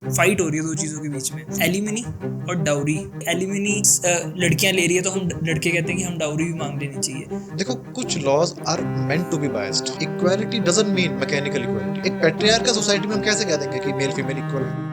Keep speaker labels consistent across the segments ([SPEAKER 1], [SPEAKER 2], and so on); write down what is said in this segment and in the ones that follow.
[SPEAKER 1] Fight हो रही है दो चीज़ों के बीच में, एलिमनी और डाउरी। एलिमनी लड़कियां ले रही है तो हम लड़के कहते हैं कि हम डाउरी भी मांग लेनी चाहिए।
[SPEAKER 2] देखो, कुछ laws are meant to be biased. Equality doesn't mean mechanical equality. एक पैट्रियार्कल सोसाइटी में हम कैसे कह देंगे कि मेल फीमेल इक्वल है?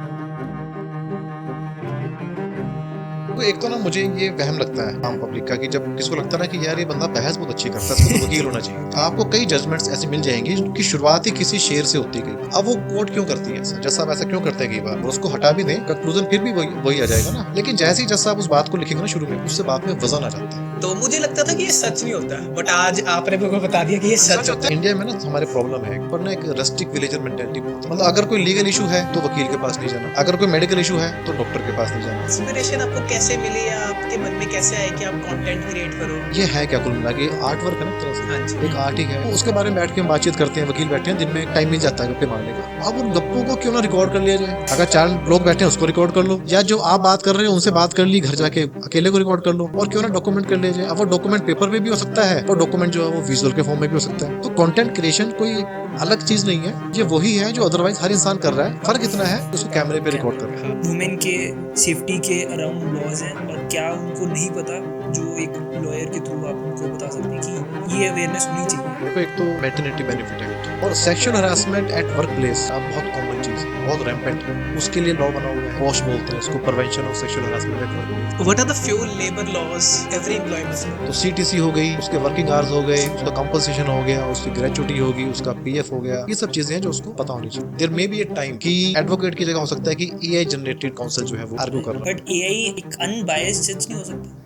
[SPEAKER 2] तो एक तो ना मुझे ये वहम लगता है आम पब्लिक का कि जब किसको लगता है ना कि यार ये बंदा बहस बहुत अच्छी करता है, इसको तो वकील होना चाहिए। आपको कई जजमेंट्स ऐसी मिल जाएंगी कि शुरुआत ही किसी शेर से होती गई। अब वो कोर्ट क्यों करती है ऐसा? जज साहब ऐसा क्यों करते हैं कई बार? उसको हटा भी दें, कंक्लूजन फिर भी वही आ जाएगा ना। लेकिन जैसे ही जज साहब उस बात को लिखेंगे ना शुरू में, उससे बात में वजन आ जाता है।
[SPEAKER 3] तो मुझे लगता था कि ये सच नहीं होता, बट आज आपने मेरे को बता दिया कि ये सच होता है।
[SPEAKER 2] इंडिया में ना हमारे प्रॉब्लम है पर ना एक रस्टिक विलेजर मेंटालिटी। मतलब अगर कोई लीगल इशू है तो वकील के पास नहीं जाना, अगर कोई मेडिकल इशू है तो डॉक्टर के पास नहीं जाना।
[SPEAKER 3] इंस्पिरेशन आपको कैसे मिली या आपके मन में कैसे आया कि आप कंटेंट क्रिएट करो?
[SPEAKER 2] ये है क्या कुल मिला के आर्ट वर्क है ना तरह से।
[SPEAKER 3] हाँ जी।
[SPEAKER 2] एक आर्ट ही है, तो उसके बारे में बैठ के हम बातचीत करते हैं, वकील बैठे हैं, दिन में टाइम मिल जाता है गप्पे मारने का। अब उन गप्पों को क्यों ना रिकॉर्ड कर लिया जाए? अगर 4 लोग बैठे हैं उसको रिकॉर्ड कर लो, या जो आप बात कर रहे हो उनसे बात कर ली, घर जाके अकेले को रिकॉर्ड कर लो, और क्यों ना डॉक्यूमेंट कर लिया जाए। अब वो डॉक्यूमेंट पेपर पे भी हो सकता है और डॉक्यूमेंट जो है वो विजुअल के फॉर्म में भी हो सकता है। तो कंटेंट क्रिएशन कोई अलग चीज नहीं है, ये वही है जो अदरवाइज हर इंसान कर रहा है। फर्क इतना है उसको कैमरे पे रिकॉर्ड कर रहा है।
[SPEAKER 1] वुमेन के सेफ्टी के अराउंड लॉज हैं और क्या उनको नहीं पता जो एक लॉयर के थ्रू आप उनको बता सकते हैं कि ये अवेयरनेस होनी चाहिए।
[SPEAKER 2] देखो, एक तो मैटरनिटी बेनिफिट एक्ट और sexual harassment at work place अब बहुत कॉमन चीज है, बहुत रैम्पेंट है। उसके लिए लॉ बना हुआ है, पॉश बोलते हैं इसको, prevention of sexual harassment at work place.
[SPEAKER 3] What are the few labour laws every employee must know?
[SPEAKER 2] तो सीटीसी हो गई, उसके वर्किंग आवर्स हो गए, उसका कंपनसेशन हो गया, उसकी ग्रेचुटी होगी, उसका पीएफ हो गया। ये सब चीजें हैं जो उसको पता होनी चाहिए। There may be a time कि एडवोकेट की जगह हो सकता है कि एआई जनरेटेड काउंसिल जो है वो आर्ग्यू कर रहा है।
[SPEAKER 1] बट एआई एक अनबायस्ड जज नहीं हो सकता।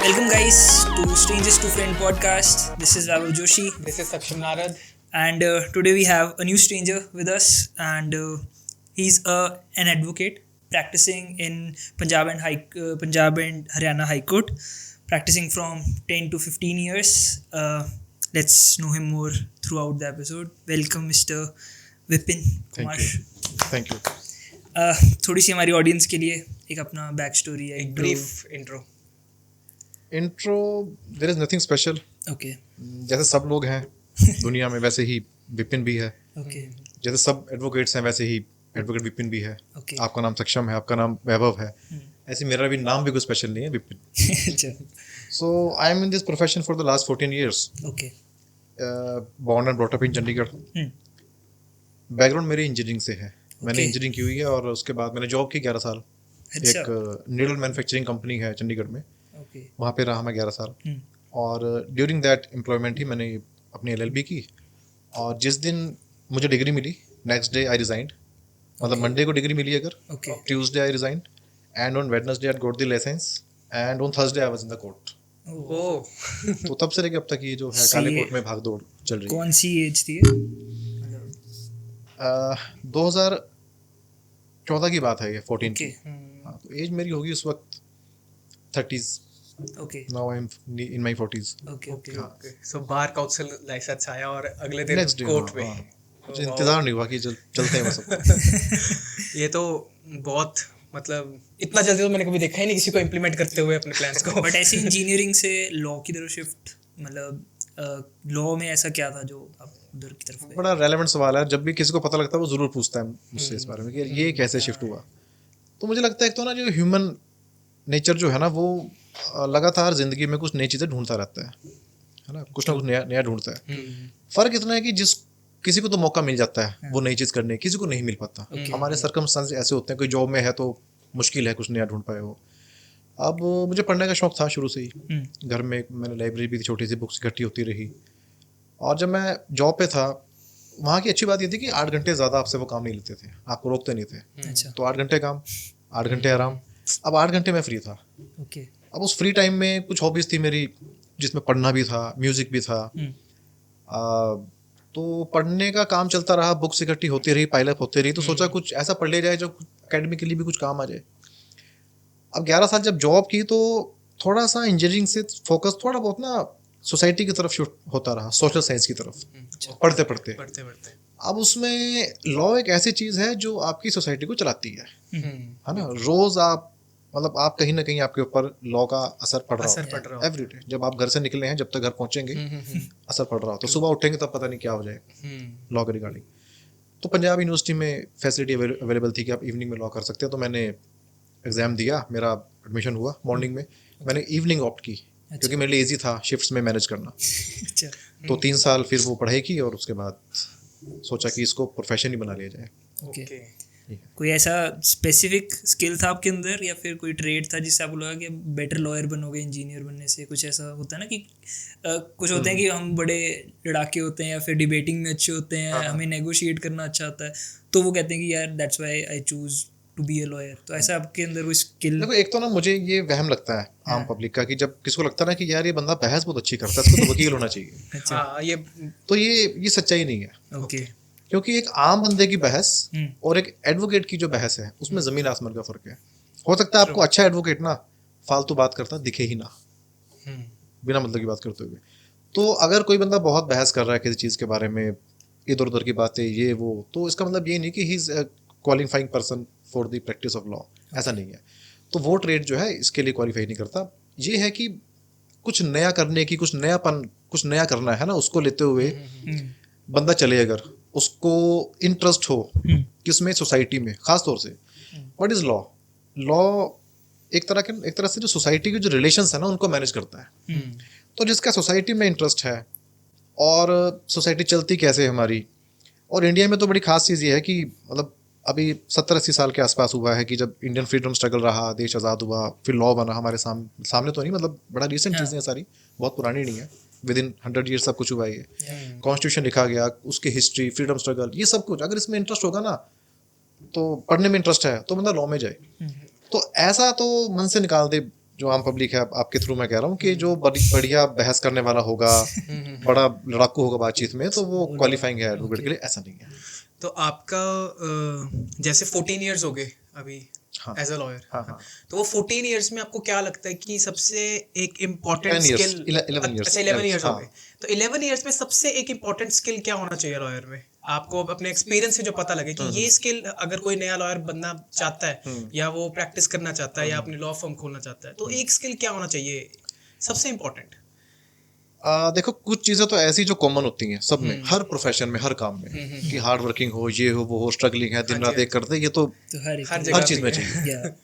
[SPEAKER 1] Welcome guys to Strangers to Friend podcast. This is Vaibhav Joshi
[SPEAKER 3] this is सक्षम Narad
[SPEAKER 1] and today we have a new stranger with us and he's an advocate practicing in Punjab and Haryana High Court, practicing from 10 to 15 years. Let's know him more throughout the episode. Welcome Mr. Vipin Kumar.
[SPEAKER 2] Thank you.
[SPEAKER 1] थोड़ी सी हमारी audience के लिए एक अपना back story है,
[SPEAKER 3] एक brief intro.
[SPEAKER 2] Intro, there is nothing special.
[SPEAKER 1] Okay
[SPEAKER 2] जैसे सब लोग हैं दुनिया में वैसे ही विपिन भी है।
[SPEAKER 1] ओके
[SPEAKER 2] जैसे सब एडवोकेट्स हैं वैसे ही एडवोकेट विपिन भी है।
[SPEAKER 1] ओके
[SPEAKER 2] आपका नाम सक्षम है, आपका नाम वैभव है, ऐसे मेरा भी नाम भी कोई स्पेशल नहीं है, विपिन।
[SPEAKER 1] अच्छा
[SPEAKER 2] so I am in this profession for the last 14 years।
[SPEAKER 1] Okay
[SPEAKER 2] born and brought up in Chandigarh. Background मेरी इंजीनियरिंग से है। मैंने
[SPEAKER 1] Okay.
[SPEAKER 2] इंजीनियरिंग की हुई है और उसके बाद मैंने जॉब की 11 साल।
[SPEAKER 1] अच्छा
[SPEAKER 2] एक नीडल मैन्युफैक्चरिंग कंपनी है चंडीगढ़ में,
[SPEAKER 1] ओके
[SPEAKER 2] वहाँ पे रहा मैं 11 साल। और ड्यूरिंग दैट एम्प्लॉयमेंट ही मैंने अपनी एलएलबी की। और जिस दिन मुझे डिग्री मिली, नेक्स्ट डे आई रिजाइंड। मतलब मंडे को डिग्री मिली अगर,
[SPEAKER 1] Okay.
[SPEAKER 2] Tuesday I resigned and on Wednesday I got the license and on Thursday I was in the court.
[SPEAKER 3] Oh,
[SPEAKER 2] तो तब से लेके अब तक ये जो है
[SPEAKER 1] सही
[SPEAKER 2] काले
[SPEAKER 1] है।
[SPEAKER 2] कोर्ट में भाग दौड़ चल रही है।
[SPEAKER 1] कौन सी एज थी?
[SPEAKER 2] 2014 की बात है ये, 14
[SPEAKER 1] ओके
[SPEAKER 2] की। हाँ, तो एज मेरी होगी उस वक्त 30s।
[SPEAKER 1] Okay
[SPEAKER 2] now I am in my 40s।
[SPEAKER 1] Okay okay
[SPEAKER 3] okay. So bar council license आया और अगले दिन
[SPEAKER 2] नेक्स्ट डे
[SPEAKER 3] कोर्ट में।
[SPEAKER 2] मुझे इंतजार नहीं हुआ कि चलते हैं बस।
[SPEAKER 3] ये तो बहुत, मतलब इतना जल्दी तो मैंने कभी देखा ही नहीं किसी को इम्प्लीमेंट करते हुए अपने प्लान्स को।
[SPEAKER 1] बट ऐसे इंजीनियरिंग से लॉ की तरफ शिफ्ट, मतलब लॉ में ऐसा क्या था जो आप उधर की तरफ गए?
[SPEAKER 2] बड़ा रेलेवेंट सवाल है। जब भी किसी को पता लगता है वो जरूर पूछता है मुझसे इस बारे में कि ये कैसे शिफ्ट हुआ। तो मुझे लगता है एक तो ना जो ह्यूमन नेचर जो है ना वो लगातार जिंदगी में कुछ नई चीज़ें ढूंढता रहता है ना, कुछ ना कुछ नया नया ढूंढता है। फर्क इतना है कि जिस किसी को तो मौका मिल जाता है वो नई चीज़ करने, किसी को नहीं मिल पाता। हमारे सर्कमस्टेंस ऐसे होते हैं, कोई जॉब में है तो मुश्किल है कुछ नया ढूंढ पाए वो। अब मुझे पढ़ने का शौक था शुरू से ही। घर में मैंने लाइब्रेरी भी थी, छोटी सी बुक्स इकट्ठी होती रही। और जब मैं जॉब पे था वहाँ की अच्छी बात ये थी कि 8 घंटे ज़्यादा आपसे वो काम नहीं लेते थे, आपको रोकते नहीं थे।
[SPEAKER 1] अच्छा
[SPEAKER 2] तो 8 घंटे काम, 8 घंटे आराम। अब 8 घंटे में फ्री था।
[SPEAKER 1] ओके
[SPEAKER 2] अब उस फ्री टाइम में कुछ हॉबीज़ थी मेरी, जिसमें पढ़ना भी था, म्यूज़िक भी था। तो पढ़ने का काम चलता रहा, बुक्स इकट्ठी होती रही, पाइलअप होती रही। तो सोचा कुछ ऐसा पढ़ लिया जाए जो एकेडमिकली भी कुछ काम आ जाए। अब 11 साल जब जॉब की तो थोड़ा सा इंजीनियरिंग से फोकस थोड़ा बहुत ना सोसाइटी की तरफ शिफ्ट होता रहा, सोशल साइंस की तरफ पढ़ते पढ़ते। अब उसमें लॉ एक ऐसी चीज़ है जो आपकी सोसाइटी को चलाती है ना। रोज़ आप मतलब आप कहीं ना कहीं आपके ऊपर लॉ का असर पड़ रहा
[SPEAKER 3] असर पड़ रहा होता है।
[SPEAKER 2] Every day. जब आप घर से निकले हैं, जब तक घर पहुंचेंगे, असर पड़ रहा हो, तो सुबह उठेंगे तब पता नहीं क्या हो जाएगा लॉ के रिगार्डिंग। तो पंजाब यूनिवर्सिटी में फैसिलिटी अवेलेबल थी कि आप इवनिंग में लॉ कर सकते हैं, तो मैंने एग्ज़ाम दिया, मेरा एडमिशन हुआ मॉर्निंग में। मैंने इवनिंग ऑप्ट की क्योंकि मेरे लिए ईजी था शिफ्ट्स में मैनेज करना।
[SPEAKER 1] अच्छा,
[SPEAKER 2] तो 3 साल फिर वो पढ़ाई की और उसके बाद सोचा कि इसको प्रोफेशन ही बना लिया जाए।
[SPEAKER 1] ओके।
[SPEAKER 3] ओके।
[SPEAKER 1] कोई ऐसा स्पेसिफिक स्किल था आपके अंदर या फिर कोई ट्रेड था जिससे आपको लगा कि बेटर लॉयर बनोगे इंजीनियर बनने से? कुछ ऐसा होता है ना कि कुछ होते हैं कि हम बड़े लड़ाके होते हैं या फिर डिबेटिंग में अच्छे होते हैं, हमें नेगोशिएट करना अच्छा आता है, तो वो कहते हैं कि यार that's why I choose to be a lawyer. तो ऐसा आपके अंदर कोई स्किल?
[SPEAKER 2] देखो, एक तो ना मुझे ये वहम लगता है आम पब्लिक का कि जब किसको लगता है ना कि यार ये बंदा बहस बहुत अच्छी करता है, इसको तो वकील होना चाहिए।
[SPEAKER 1] अच्छा,
[SPEAKER 3] हाँ, ये
[SPEAKER 2] तो ये सच्चाई नहीं है,
[SPEAKER 1] ओके।
[SPEAKER 2] क्योंकि एक आम बंदे की बहस और एक एडवोकेट की जो बहस है उसमें जमीन आसमान का फर्क है। हो सकता है आपको अच्छा एडवोकेट ना फालतू बात करता दिखे ही ना, बिना मतलब की बात करते हुए। तो अगर कोई बंदा बहुत बहस कर रहा है किसी चीज़ के बारे में, इधर उधर की बातें ये वो, तो इसका मतलब ये नहीं कि he is qualifying person for the practice of law, ऐसा नहीं है। तो वो ट्रेड जो है इसके लिए क्वालिफाई नहीं करता। ये है कि कुछ नया करने की, कुछ नयापन, कुछ नया करना है ना, उसको लेते हुए बंदा चले, अगर उसको इंटरेस्ट हो किसमें, सोसाइटी में खास तौर से। What is law? लॉ एक तरह से जो सोसाइटी के जो रिलेशंस है ना उनको मैनेज करता है। तो जिसका सोसाइटी में इंटरेस्ट है और सोसाइटी चलती कैसे है हमारी, और इंडिया में तो बड़ी खास चीज़ ये है कि मतलब अभी 70-80 साल के आसपास हुआ है कि जब इंडियन फ्रीडम स्ट्रगल रहा, देश आज़ाद हुआ, फिर लॉ बना हमारे सामने तो नहीं, मतलब बड़ा रिसेंट चीज़ें हैं सारी, बहुत पुरानी नहीं है, विद इन 100 ईयर सब कुछ हुआ है। कॉन्स्टिट्यूशन लिखा गया, उसकी हिस्ट्री, फ्रीडम स्ट्रगल, ये सब कुछ अगर इसमें इंटरेस्ट होगा ना, तो पढ़ने में इंटरेस्ट है तो बंदा लॉ में जाए। तो ऐसा तो मन से निकाल दे जो आम पब्लिक है, आपके थ्रू मैं कह रहा हूँ कि जो बढ़िया बहस करने वाला होगा, बड़ा लड़ाकू होगा बातचीत में, तो वो क्वालिफाइंग है एडवोकेट के लिए, ऐसा नहीं है।
[SPEAKER 3] तो आपका जैसे 14 इयर्स हो गए अभी
[SPEAKER 2] हाँ।
[SPEAKER 3] एज अ लॉयर,
[SPEAKER 2] हाँ।
[SPEAKER 3] तो वो 14 इयर्स में आपको क्या लगता है कि सबसे एक इम्पोर्टेंट
[SPEAKER 2] 10 years,
[SPEAKER 3] स्किल?
[SPEAKER 2] 11 years,
[SPEAKER 3] अच्छा, 11 इयर्स हो
[SPEAKER 2] हाँ।
[SPEAKER 3] गए। तो 11 इयर्स में सबसे एक इम्पोर्टेंट स्किल क्या होना चाहिए लॉयर में? आपको अपने एक्सपीरियंस से जो पता लगे कि ये स्किल अगर कोई नया लॉयर बनना चाहता है या वो प्रैक्टिस करना चाहता है या अपनी लॉ फर्म खोलना चाहता है, तो एक स्किल क्या होना चाहिए सबसे इम्पोर्टेंट?
[SPEAKER 2] देखो, कुछ चीज़ें तो ऐसी जो कॉमन होती हैं सब में, हर प्रोफेशन में, हर काम में, कि हार्ड वर्किंग हो, ये हो, वो हो, स्ट्रगलिंग है, दिन रात एक करते, ये तो
[SPEAKER 1] तो हर
[SPEAKER 3] हर
[SPEAKER 1] एक
[SPEAKER 3] जगह
[SPEAKER 2] हर चीज़
[SPEAKER 3] पे
[SPEAKER 2] में
[SPEAKER 3] है।
[SPEAKER 2] चाहिए।
[SPEAKER 1] या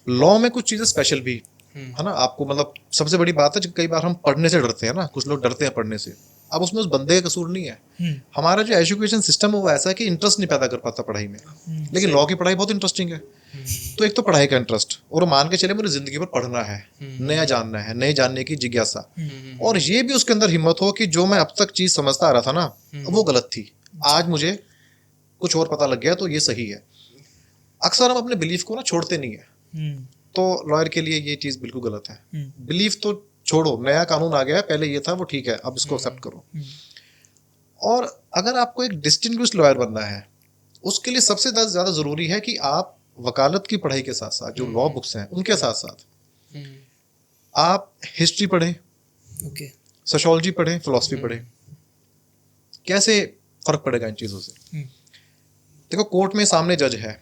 [SPEAKER 2] लॉ में कुछ चीज़ें स्पेशल भी है ना, आपको मतलब सबसे बड़ी बात है जो कई बार हम पढ़ने से डरते हैं ना, कुछ लोग डरते हैं पढ़ने से। अब उसमें उस बंदे का कसूर नहीं है, हमारा जो एजुकेशन सिस्टम है वो ऐसा है कि इंटरेस्ट नहीं पैदा कर पाता पढ़ाई में। लेकिन लॉ की पढ़ाई बहुत इंटरेस्टिंग है। तो एक तो पढ़ाई का इंटरेस्ट, और मान के चले मुझे जिंदगी भर पढ़ना है, नया जानना है, नए जानने की जिज्ञासा, और ये भी उसके अंदर हिम्मत हो कि जो मैं अब तक चीज़ समझता आ रहा था ना वो गलत थी, आज मुझे कुछ और पता लग गया तो ये सही है। अक्सर हम अपने बिलीफ को ना छोड़ते नहीं है, तो लॉयर के लिए ये चीज़ बिल्कुल गलत है। बिलीफ तो छोड़ो, नया कानून आ गया है, पहले ये था वो ठीक है, अब इसको एक्सेप्ट करो। और अगर आपको एक डिस्टिंग्विश्ड लॉयर बनना है, उसके लिए सबसे ज़्यादा ज़रूरी है कि आप वकालत की पढ़ाई के साथ साथ जो लॉ बुक्स हैं उनके साथ साथ आप हिस्ट्री पढ़ें,
[SPEAKER 1] ओके,
[SPEAKER 2] सोशियोलॉजी पढ़ें, फिलॉसफी पढ़ें। कैसे फ़र्क पड़ेगा इन चीज़ों से? देखो, कोर्ट में सामने जज है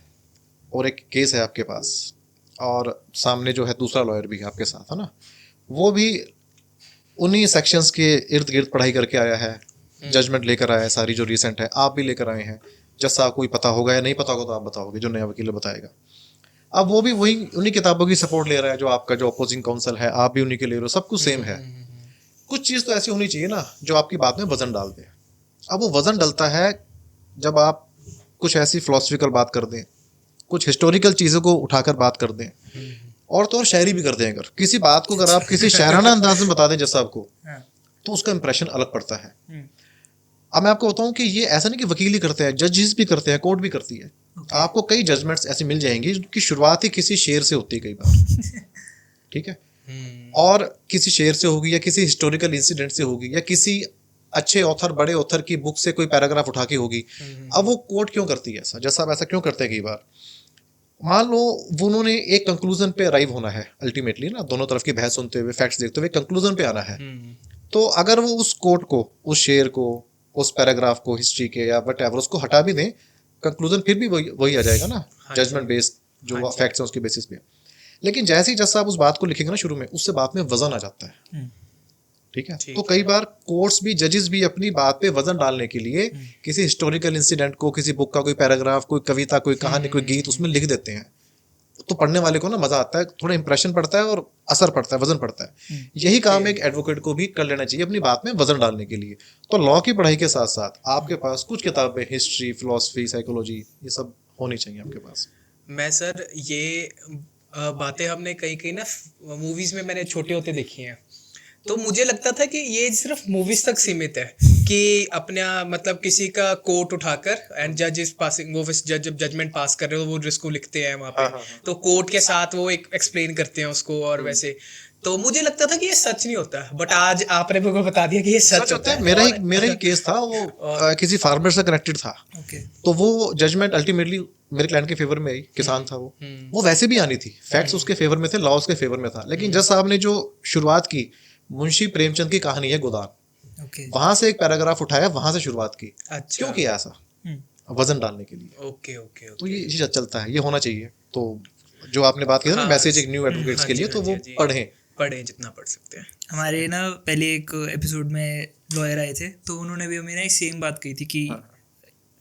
[SPEAKER 2] और एक केस है आपके पास, और सामने जो है दूसरा लॉयर भी है आपके साथ, है ना, वो भी उन्हीं सेक्शंस के इर्द गिर्द पढ़ाई करके आया है, जजमेंट लेकर आया है, सारी जो रिसेंट है आप भी लेकर आए हैं। जैसा कोई पता होगा या नहीं पता होगा तो आप बताओगे, जो नया वकील बताएगा। अब वो भी वही उन्हीं किताबों की सपोर्ट ले रहा है, जो आपका जो अपोजिंग काउंसिल है आप भी उन्हीं के ले रहे हो, सब कुछ सेम है। कुछ चीज़ तो ऐसी होनी चाहिए ना जो आपकी बात में वजन डाल दे। अब वो वजन डलता है जब आप कुछ ऐसी फिलोसफिकल बात कर दें, कुछ हिस्टोरिकल चीज़ों को उठाकर बात कर दें, और तो और शायरी भी कर दें। अगर किसी बात को अगर आप किसी शायराना अंदाज में बता दें जैसा आपको, तो उसका इंप्रेशन अलग पड़ता है। अब मैं आपको बताऊं कि ये ऐसा नहीं कि वकील ही करते हैं, जजेस भी करते हैं, कोर्ट भी करती है। आपको कई जजमेंट्स ऐसी मिल जाएंगी जिनकी शुरुआत ही किसी शेर से होती है कई बार, ठीक है, और किसी शेर से होगी या किसी हिस्टोरिकल इंसिडेंट से होगी या किसी अच्छे ऑथर, बड़े ऑथर की बुक से कोई पैराग्राफ उठा के होगी। अब वो कोर्ट क्यों करती है ऐसा, जैसा अब ऐसा क्यों करते हैं कई बार? मान लो वो उन्होंने एक कंक्लूजन पे अराइव होना है अल्टीमेटली ना, दोनों तरफ की बहस सुनते हुए, फैक्ट्स देखते हुए कंक्लूजन पे आना है। तो अगर वो उस कोर्ट को, उस शेर को, उस पैराग्राफ को, हिस्ट्री के या वट एवर, उसको हटा भी दें, कंक्लूजन फिर भी वही आ जाएगा ना, जजमेंट बेस्ड जो फैक्ट्स हैं उसके बेसिस पे। लेकिन जैसे ही जज साहब उस बात को लिखेंगे ना शुरू में, उससे बात में वजन आ जाता है। ठीक है, तो कई बार कोर्ट्स भी, जजेस भी अपनी बात पे वजन डालने के लिए किसी हिस्टोरिकल इंसिडेंट को, किसी बुक का कोई पैराग्राफ, कोई कविता, कोई कहानी, कोई गीत उसमें लिख देते हैं। तो पढ़ने वाले को ना मजा आता है, थोड़ा इंप्रेशन पड़ता है और असर पड़ता है, वजन पड़ता है। यही काम एक एडवोकेट को भी कर लेना चाहिए अपनी बात में वजन डालने के लिए। तो लॉ की पढ़ाई के साथ साथ आपके पास कुछ किताबें, हिस्ट्री, फिलोसफी, साइकोलॉजी, ये सब होनी चाहिए आपके पास।
[SPEAKER 3] मैं सर ये बातें हमने कहीं कहीं ना मूवीज में मैंने छोटे होते देखी हैं, तो मुझे लगता था कि ये सिर्फ मूवीज तक सीमित है कि अपना मतलब किसी का कोर्ट उठाकर एंड जज इज पासिंग, वो जज जब जजमेंट पास कर रहे हो वो जिसको लिखते हैं वहाँ पे, तो कोर्ट के साथ वो एक एक्सप्लेन करते हैं उसको, और वैसे तो मुझे लगता था कि ये सच नहीं होता, बट आज आपने मेरे को बता दिया कि ये सच होता है।
[SPEAKER 2] मेरा ही केस था, वो किसी फार्मर से कनेक्टेड था। तो वो जजमेंट अल्टीमेटली मेरे क्लाइंट के फेवर में आई, किसान था वो वैसे भी आनी थी, फैक्ट्स उसके फेवर में थे, लॉ उसके फेवर में था। लेकिन जज साहब ने जो शुरुआत की, मुंशी प्रेमचंद की कहानी है गोदान, वहां से एक पैराग्राफ उठाया, वहां से शुरुआत की।
[SPEAKER 3] अच्छा,
[SPEAKER 2] क्यों किया ऐसा? वजन डालने के लिए।
[SPEAKER 3] ओके ओके,
[SPEAKER 2] तो ये चीज चलता है, ये होना चाहिए। तो जो आपने बात की ना, मैसेज एक न्यू एडवोकेट्स के लिए, तो वो
[SPEAKER 3] पढ़ें जितना पढ़ सकते हैं।
[SPEAKER 1] हमारे ना पहले एक एपिसोड में लॉयर आए थे, तो उन्होंने भी हमें ना सेम बात कही थी कि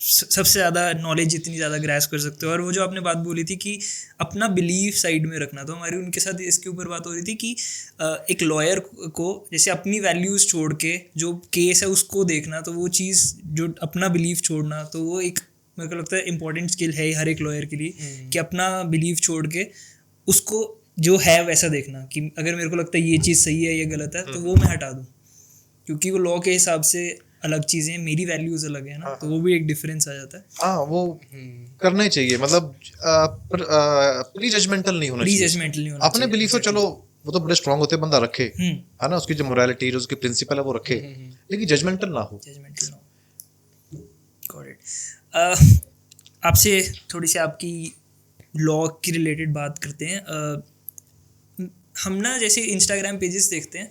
[SPEAKER 1] सबसे ज़्यादा नॉलेज जितनी ज़्यादा ग्रैस कर सकते हो। और वो जो आपने बात बोली थी कि अपना बिलीफ साइड में रखना, तो हमारी उनके साथ इसके ऊपर बात हो रही थी कि एक लॉयर को जैसे अपनी वैल्यूज़ छोड़ के जो केस है उसको देखना, तो वो चीज़ जो अपना बिलीफ छोड़ना, तो वो एक मेरे को लगता है इंपॉर्टेंट स्किल है हर एक लॉयर के लिए कि अपना बिलीफ छोड़ के उसको जो है वैसा देखना, कि अगर मेरे को लगता है ये चीज़ सही है, ये गलत है, तो वो मैं हटा दूँ, क्योंकि वो लॉ के हिसाब से अलग चीजें, मेरी वैल्यूज अलग है ना, तो वो भी एक डिफरेंस आ जाता है।
[SPEAKER 2] हाँ, वो करना ही चाहिए, मतलब प्री जजमेंटल नहीं होना चाहिए,
[SPEAKER 1] प्री-जजमेंटल नहीं होना
[SPEAKER 2] अपने बिलीफ तो चलो वो तो बड़े स्ट्रांग होते, बंदा रखे है ना, उसकी जो मोरालिटी, जो उसकी प्रिंसिपल है वो रखे, लेकिन जजमेंटल ना हो।
[SPEAKER 1] जजमेंटल ना हो। Got it. आपसे थोड़ी सी आपकी लॉ की रिलेटेड बात करते हैं। हम ना जैसे इंस्टाग्राम पेजेस देखते हैं,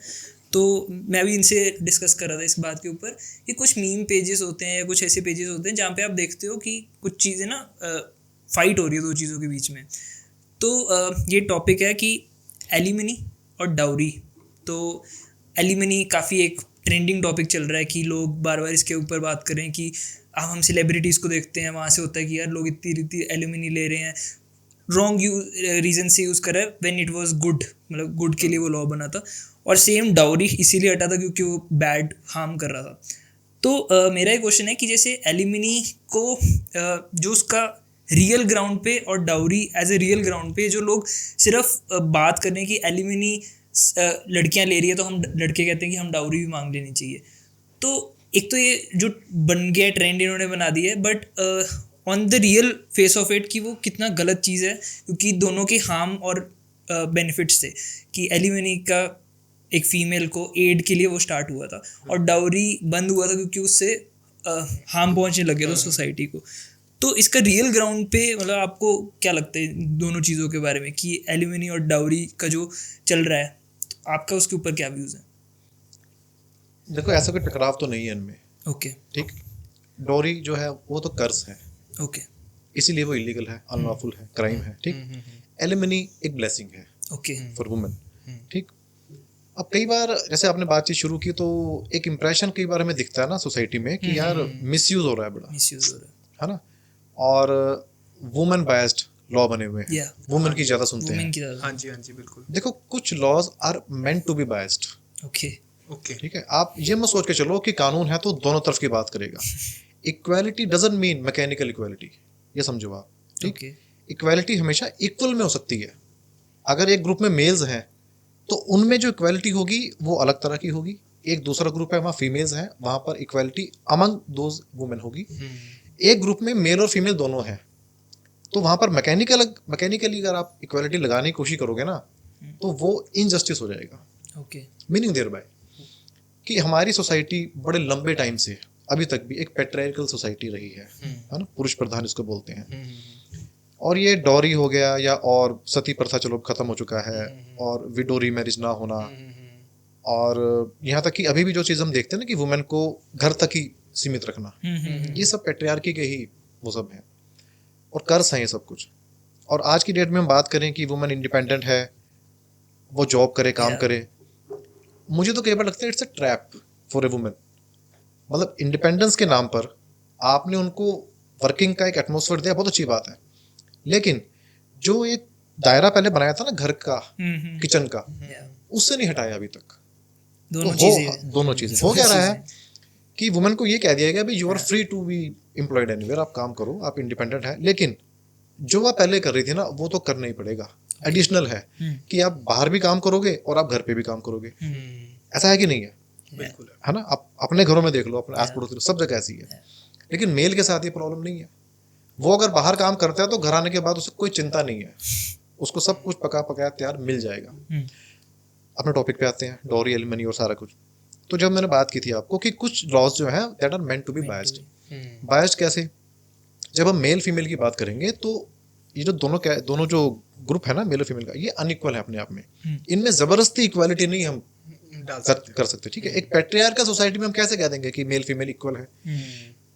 [SPEAKER 1] तो मैं भी इनसे डिस्कस कर रहा था इस बात के ऊपर कि कुछ मीम पेजेस होते हैं या कुछ ऐसे पेजेस होते हैं जहाँ पे आप देखते हो कि कुछ चीज़ें ना फाइट हो रही है दो चीज़ों के बीच में। तो ये टॉपिक है कि एलिमनी और डाउरी। तो एलिमनी काफ़ी एक ट्रेंडिंग टॉपिक चल रहा है कि लोग बार बार इसके ऊपर बात कर रहे हैं कि हम सेलिब्रिटीज़ को देखते हैं, वहाँ से होता है कि यार लोग इतनी एलिमनी ले रहे हैं, रॉन्ग रीज़न से यूज़ करा है, व्हेन इट वाज गुड, मतलब गुड के लिए वो लॉ बना था। और सेम डाउरी इसीलिए हटा था क्योंकि वो बैड हार्म कर रहा था। तो मेरा एक क्वेश्चन है कि जैसे एलिमनी को जो उसका रियल ग्राउंड पे और dowry as a real ground पे जो लोग सिर्फ बात कर रहे हैं कि एलिमनी लड़कियां ले रही है तो हम लड़के कहते हैं कि हम डाउरी भी मांग लेनी चाहिए। तो एक तो ये जो बन गया ट्रेंड इन्होंने बना दिया है, but on the real face of it कि वो कितना गलत चीज़ है, क्योंकि दोनों के हार्म और बेनिफिट्स थे कि एलिमनी का एक फीमेल को एड के लिए वो स्टार्ट हुआ था और डाउरी बंद हुआ था क्योंकि उससे हार्म पहुंचने लगे था सोसाइटी को। तो इसका रियल ग्राउंड पे मतलब आपको क्या लगता है दोनों चीज़ों के बारे में कि एलिमनी और डाउरी का जो चल रहा है, तो आपका उसके ऊपर क्या व्यूज़ है?
[SPEAKER 2] देखो, ऐसा कोई टकराव तो नहीं है इनमें।
[SPEAKER 1] ओके,
[SPEAKER 2] ठीक, डाउरी जो है वो तो कर्ज है,
[SPEAKER 1] ओके,
[SPEAKER 2] इसीलिए वो इलीगल है, अनलॉफुल है, क्राइम है। ठीक, एलिमनी एक ब्लेसिंग है
[SPEAKER 1] ओके
[SPEAKER 2] फॉर वुमेन। ठीक, अब कई बार जैसे आपने बातचीत शुरू की तो एक इम्प्रेशन कई बार हमें दिखता है ना सोसाइटी में कि यार मिसयूज हो रहा है, बड़ा
[SPEAKER 1] मिसयूज हो रहा
[SPEAKER 2] है ना, और वुमेन बायस्ड लॉ बने हुए हैं, वुमेन की ज्यादा सुनते हैं।
[SPEAKER 3] हाँ जी बिल्कुल।
[SPEAKER 2] देखो, कुछ laws are meant to be biased.
[SPEAKER 1] Okay,
[SPEAKER 2] ठीक है, आप ये मत सोच के चलो कि कानून है तो दोनों तरफ की बात करेगा। Equality doesn't mean mechanical equality, ये समझो आप। ठीक, इक्वालिटी हमेशा इक्वल में हो सकती है। अगर एक ग्रुप में मेल्स हैं तो उनमें जो इक्वालिटी होगी वो अलग तरह की होगी, एक दूसरा ग्रुप है वहाँ फीमेल्स हैं, वहाँ पर इक्वालिटी अमंग दोज वुमेन होगी। एक ग्रुप में मेल और फीमेल दोनों हैं तो वहाँ पर मैकेनिकली अगर आप इक्वालिटी लगाने की कोशिश करोगे ना तो वो इनजस्टिस हो जाएगा।
[SPEAKER 1] ओके,
[SPEAKER 2] मीनिंग देयर बाय कि हमारी सोसाइटी बड़े लंबे टाइम से अभी तक भी एक पैट्रियार्कल सोसाइटी रही है ना, पुरुष प्रधान इसको बोलते हैं। और ये डॉरी हो गया या और सती प्रथा चलो खत्म हो चुका है, और विडो रीमैरिज ना होना, और यहाँ तक कि अभी भी जो चीज़ हम देखते हैं ना कि वुमेन को घर तक ही सीमित रखना, ये सब पैट्रियार्की के ही वो सब हैं और कर्ज हैं ये सब कुछ। और आज की डेट में हम बात करें कि वुमेन इंडिपेंडेंट है, वो जॉब करे, काम
[SPEAKER 1] Yeah.
[SPEAKER 2] करे, मुझे तो कई बार लगता है it's a trap for a women. मतलब इंडिपेंडेंस के नाम पर आपने उनको वर्किंग का एक एटमोसफेयर दिया, बहुत अच्छी बात है, लेकिन जो एक दायरा पहले बनाया था ना घर का, किचन का,
[SPEAKER 1] Yeah.
[SPEAKER 2] उससे नहीं हटाया अभी तक।
[SPEAKER 1] दोनों
[SPEAKER 2] तो
[SPEAKER 1] चीजें
[SPEAKER 2] दोनों चीजें हो क्या रहा है कि वुमेन को ये कह दिया गया भाई you are free to be employed anywhere, आप काम करो, आप इंडिपेंडेंट है, लेकिन जो आप पहले कर रही थी ना वो तो करना ही पड़ेगा। एडिशनल है कि आप बाहर भी काम करोगे और आप घर पे भी काम करोगे। ऐसा है कि नहीं है?
[SPEAKER 3] बिल्कुल
[SPEAKER 2] है ना? आप अपने घरों में देख लो, अपने आस पड़ोस सब जगह ऐसी है। लेकिन मेल के साथ ये प्रॉब्लम नहीं है। वो अगर बाहर काम करता है तो घर आने के बाद उसे कोई चिंता नहीं है, उसको सब कुछ पका पकाया तैयार मिल जाएगा। अपने टॉपिक पे आते हैं, डॉरी, एलिमनी और सारा कुछ। तो जब मैंने बात की थी आपको कि कुछ लॉज जो है that are meant to be biased. Biased कैसे? जब हम मेल फीमेल की बात करेंगे तो ये जो दोनों जो ग्रुप है ना मेल और फीमेल का, ये अनइक्वल है अपने आप में। इनमें जबरदस्ती इक्वालिटी नहीं हम
[SPEAKER 3] डाल
[SPEAKER 2] कर सकते, ठीक है? एक पेट्रियार्कल सोसाइटी में हम कैसे कह देंगे कि मेल फीमेल इक्वल है?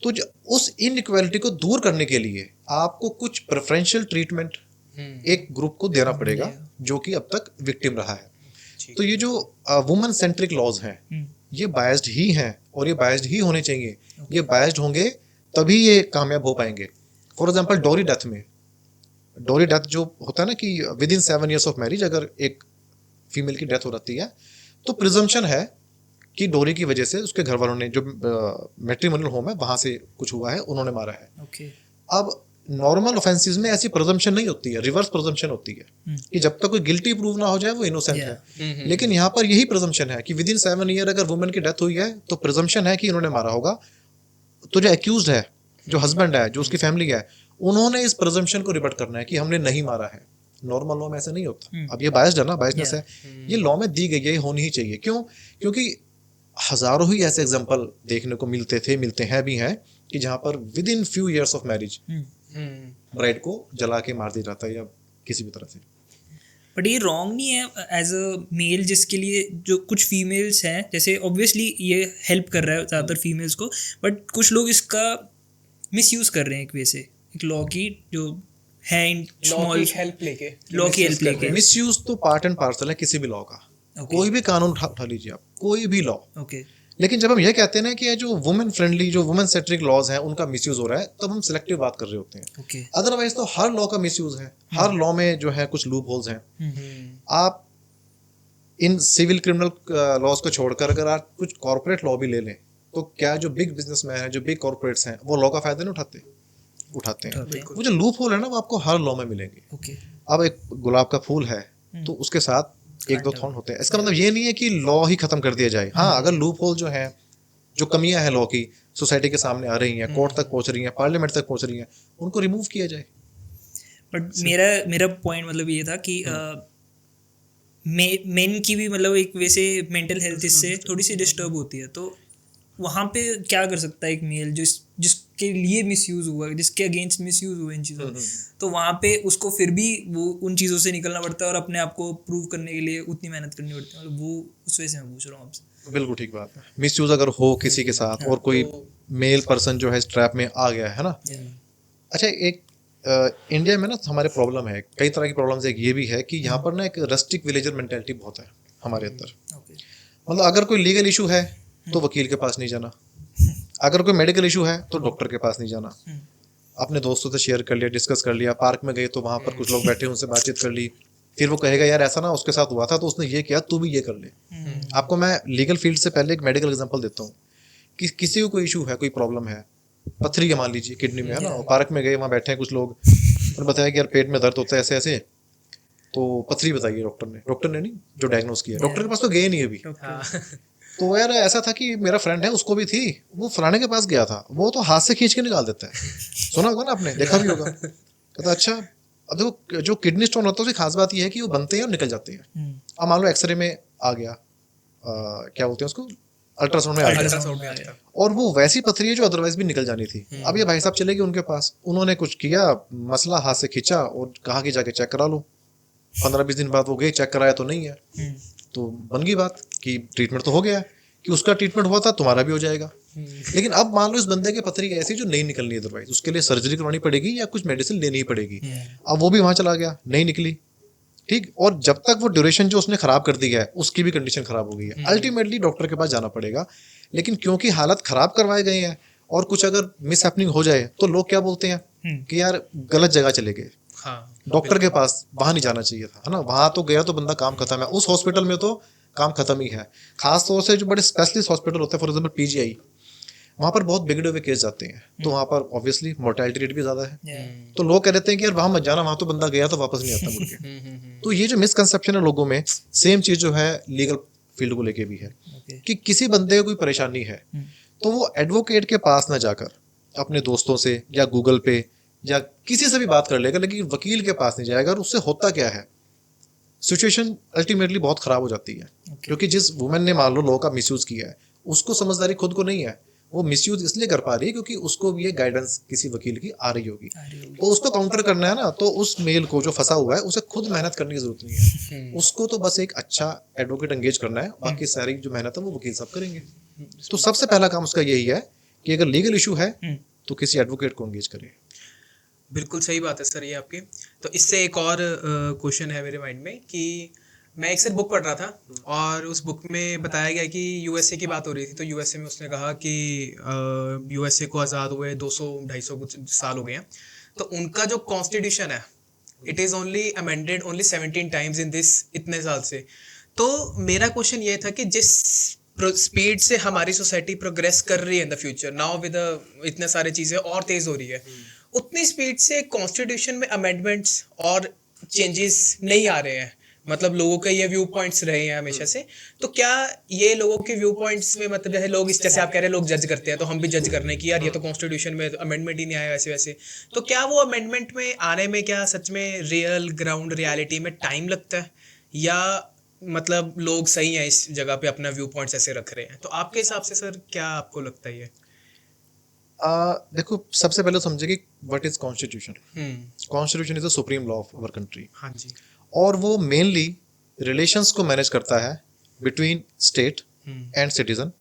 [SPEAKER 2] तो उस इनइक्वालिटी को दूर करने के लिए आपको कुछ प्रेफरेंशियल ट्रीटमेंट एक ग्रुप को देना पड़ेगा जो कि अब तक विक्टिम रहा है। तो ये जो वुमेन सेंट्रिक लॉज हैं ये बायस्ड ही हैं और ये बायस्ड ही होने चाहिए। ये बायस्ड होंगे तभी ये कामयाब हो पाएंगे। फॉर एग्जांपल डॉरी डेथ जो होता है ना कि with in 7 years of marriage अगर एक फीमेल की डेथ हो जाती है तो प्रिजम्पशन है कि डोरी की वजह से उसके घर वालों ने जो मैट्रिमोनियल होम है वहां से कुछ हुआ है, उन्होंने मारा है।
[SPEAKER 1] Okay.
[SPEAKER 2] अब नॉर्मल ऑफेंसेस में ऐसी प्रिजम्पशन नहीं होती है, रिवर्स प्रिजम्पशन होती है कि जब तक कोई गिल्टी प्रूव ना हो जाए वो इनोसेंट है। लेकिन यहाँ पर यही प्रिजम्पशन है कि विद इन 7 year अगर वुमेन की डेथ हुई है तो प्रिजम्पशन है कि इन्होंने मारा होगा। तो जो एक्यूज्ड है, जो हस्बैंड है, जो उसकी फैमिली है, उन्होंने इस प्रिजम्पशन को रिबट करना है कि हमने नहीं मारा है। नॉर्मल लॉ में ऐसा नहीं होता। अब ये बायस्ड है ना, बायसनेस है, ये लॉ में दी गई है, होनी ही चाहिए। क्यों? क्योंकि हजारों ही ऐसे एग्जांपल देखने को मिलते हैं भी हैं कि जहां पर with in few years of marriage bride को जला के मार दिया जाता है या किसी भी तरह से।
[SPEAKER 1] बट ये रॉन्ग नहीं है एज अ मेल, जिसके लिए जो कुछ फीमेल्स हैं, जैसे ऑब्वियसली ये हेल्प कर रहा है ज़्यादातर फीमेल्स को, बट कुछ लोग इसका मिसयूज़ कर रहे हैं एक वे से, एक लॉ की जो है स्मॉल
[SPEAKER 3] हेल्प लेके
[SPEAKER 1] लॉ की हेल्प लेके।
[SPEAKER 2] मिसयूज तो पार्ट एंड पार्सल है किसी भी लॉ का। कोई भी कानून उठा लीजिए आप, कोई भी लॉ।
[SPEAKER 1] ओके,
[SPEAKER 2] लेकिन जब हम ये कहते हैं ना कि ये जो वुमेन फ्रेंडली, जो वुमेन सेंट्रिक लॉज हैं उनका मिसयूज हो रहा है, तब हम सिलेक्टिव बात कर रहे होते हैं।
[SPEAKER 1] ओके,
[SPEAKER 2] अदरवाइज तो हर लॉ का मिसयूज है। हर लॉ में जो है कुछ लूप होल्स हैं। आप इन सिविल क्रिमिनल लॉज को छोड़कर अगर आप कुछ कॉर्पोरेट लॉ भी ले लें तो क्या जो बिग बिजनेसमैन हैं, जो बिग कॉर्पोरेट्स हैं, वो लॉ का फायदा नहीं उठाते हैं। वो जो लूप होल है ना वो आपको हर लॉ में मिलेंगे।
[SPEAKER 1] ओके,
[SPEAKER 2] अब एक गुलाब का फूल है तो उसके साथ 1-2 थॉर्न होते हैं। इसका मतलब ये नहीं है कि लॉ ही खत्म कर दिया जाए। हाँ, अगर लूप होल जो है, जो कमियां हैं लॉ की, सोसाइटी के सामने आ रही हैं, कोर्ट तक पहुंच रही हैं, पार्लियामेंट तक पहुंच रही हैं, उनको रिमूव किया जाए।
[SPEAKER 1] बट मेरा पॉइंट मतलब ये था कि मेन की भी मतलब एक वैसे मेंटल हेल्थ इससे थोड़ी सी डिस्टर्ब होती है, तो वहाँ पे क्या कर सकता है एक मेल जिसके लिए मिसयूज हुआ, जिसके अगेंस्ट मिसयूज हुआ इन चीज़ों, तो वहाँ पे उसको फिर भी वो उन चीज़ों से निकलना पड़ता है और अपने आप को प्रूव करने के लिए उतनी मेहनत करनी पड़ती है। मतलब वो उस वजह से मैं पूछ रहा हूँ आपसे।
[SPEAKER 2] बिल्कुल ठीक बात है। मिसयूज अगर हो किसी के साथ और कोई मेल पर्सन जो है इस ट्रैप में आ गया है ना। अच्छा, एक इंडिया में ना हमारे प्रॉब्लम है, कई तरह की प्रॉब्लम्स। एक ये भी है कि यहाँ पर ना एक रस्टिक विलेजर मेंटेलिटी बहुत है हमारे अंदर। मतलब अगर कोई लीगल इशू है तो वकील के पास नहीं जाना, अगर कोई मेडिकल इशू है तो डॉक्टर के पास नहीं जाना। अपने दोस्तों से शेयर कर लिया, डिस्कस कर लिया, पार्क में गए तो वहां पर कुछ लोग बैठे, उनसे बातचीत कर ली, फिर वो कहेगा यार ऐसा ना उसके साथ हुआ था तो उसने ये किया, तू भी ये कर ले। आपको मैं लीगल फील्ड से पहले एक मेडिकल एग्जांपल देता हूँ कि किसी को कोई इशू है, कोई प्रॉब्लम है, पथरी है मान लीजिए किडनी में, है ना, पार्क में गए, वहाँ बैठे हैं कुछ लोग, उन्होंने बताया कि यार पेट में दर्द होता है ऐसे ऐसे, तो पथरी बताइए डॉक्टर ने नहीं जो डायग्नोस किया, डॉक्टर के पास तो गए नहीं अभी। तो यार ऐसा था कि मेरा फ्रेंड है, उसको भी थी, वो फलाने के पास गया था, वो तो हाथ से खींच के निकाल देता है। सुना होगा ना आपने, देखा भी होगा। कहता अच्छा, अब देखो जो किडनी स्टोन होता है उसकी खास बात यह है कि वो बनते हैं और निकल जाते हैं। अब मान लो एक्सरे में आ गया, क्या बोलते हैं उसको, अल्ट्रासाउंड में आ गया, और वो वैसी पथरी है जो अदरवाइज भी निकल जानी थी। अब ये भाई साहब चले गए उनके पास, उन्होंने कुछ किया, मसला हाथ से खींचा और कहा कि जाके चेक करा लो। 15-20 दिन बाद वो गए, चेक कराया तो नहीं है। तो बन गई बात कि ट्रीटमेंट तो हो गया, कि उसका ट्रीटमेंट हुआ था तुम्हारा भी हो जाएगा। लेकिन अब मान लो इस बंदे के पथरी ऐसी जो नहीं निकलनी, अदरवाइज उसके लिए सर्जरी करवानी पड़ेगी या कुछ मेडिसिन लेनी ही पड़ेगी। अब वो भी वहां चला गया, नहीं निकली, ठीक, और जब तक वो ड्यूरेशन जो उसने खराब कर दिया है उसकी भी कंडीशन खराब हो गई है, अल्टीमेटली डॉक्टर के पास जाना पड़ेगा। लेकिन क्योंकि हालत खराब करवाए गए हैं और कुछ अगर मिस हैपनिंग हो जाए तो लोग क्या बोलते हैं कि यार गलत जगह चले गए,
[SPEAKER 3] हाँ,
[SPEAKER 2] डॉक्टर के पास वहां नहीं जाना चाहिए था, है ना, वहां तो गया तो बंदा काम खत्म है, उस हॉस्पिटल में तो काम खत्म ही है। खास तौर से जो बड़े स्पेशलिस्ट हॉस्पिटल होते हैं, फॉर एग्जांपल पीजीआई, वहां पर बहुत बिगड़े हुए केस जाते हैं, तो वहां पर ऑब्वियसली मोर्टेलिटी रेट भी ज्यादा है। तो लोग कह देते हैं कि यार वहां मत जाना, वहां तो बंदा गया तो वापस नहीं आता मुड़ के। तो ये जो मिसकंसेप्शन है लोगों में, सेम चीज जो है लीगल फील्ड को लेके भी है कि किसी बंदे को कोई परेशानी है तो वो एडवोकेट के पास ना जाकर अपने दोस्तों से या गूगल पे या किसी से भी बात कर लेगा, लेकिन वकील के पास नहीं जाएगा। और उससे होता क्या है, सिचुएशन अल्टीमेटली बहुत खराब हो जाती है। क्योंकि जिस वुमेन ने मान लो लॉ का मिसयूज किया है, उसको समझदारी खुद को नहीं है, वो मिसयूज इसलिए कर पा रही है क्योंकि उसको भी ये गाइडेंस किसी वकील की आ रही होगी। तो उसको काउंटर करना है ना, तो उस मेल को जो फंसा हुआ है उसे खुद मेहनत करने की जरूरत नहीं है, उसको तो बस एक अच्छा एडवोकेट एंगेज करना है, बाकी सारी जो मेहनत है वो वकील साहब करेंगे। तो सबसे पहला काम उसका यही है कि अगर लीगल इशू है तो किसी एडवोकेट को एंगेज करें।
[SPEAKER 3] बिल्कुल सही बात है सर ये आपकी। तो इससे एक और क्वेश्चन है मेरे माइंड में कि मैं एक बुक पढ़ रहा था और उस बुक में बताया गया कि यूएसए की बात हो रही थी। तो यूएसए में उसने कहा कि यूएसए को आज़ाद हुए 200-250 कुछ साल हो गए हैं, तो उनका जो कॉन्स्टिट्यूशन है it is only amended only 17 times in this इतने साल से। तो मेरा क्वेश्चन ये था कि जिस स्पीड से हमारी सोसाइटी प्रोग्रेस कर रही है in the future now with इतने सारे चीज़ें और तेज़ हो रही है, उतनी स्पीड से कॉन्स्टिट्यूशन में अमेंडमेंट्स और चेंजेस नहीं आ रहे हैं। मतलब लोगों के ये व्यू पॉइंट्स रहे हैं हमेशा से। तो क्या ये लोगों के व्यू पॉइंट्स में मतलब जैसे लोग जैसे आप कह रहे हैं लोग जज करते हैं, तो हम भी जज करने की यार ये तो कॉन्स्टिट्यूशन में अमेंडमेंट ही नहीं आया वैसे वैसे, तो क्या वो अमेंडमेंट में आने में क्या सच में रियल ग्राउंड रियलिटी में टाइम लगता है, या मतलब लोग सही हैं इस जगह पे अपना व्यू पॉइंट्स ऐसे रख रहे हैं? तो आपके हिसाब से सर क्या आपको लगता है ये?
[SPEAKER 2] देखो, सबसे पहले समझे कि what is constitution. Constitution is the supreme law of our country.
[SPEAKER 3] हाँ जी।
[SPEAKER 2] और वो मेनली रिलेशंस को मैनेज करता है between state and citizen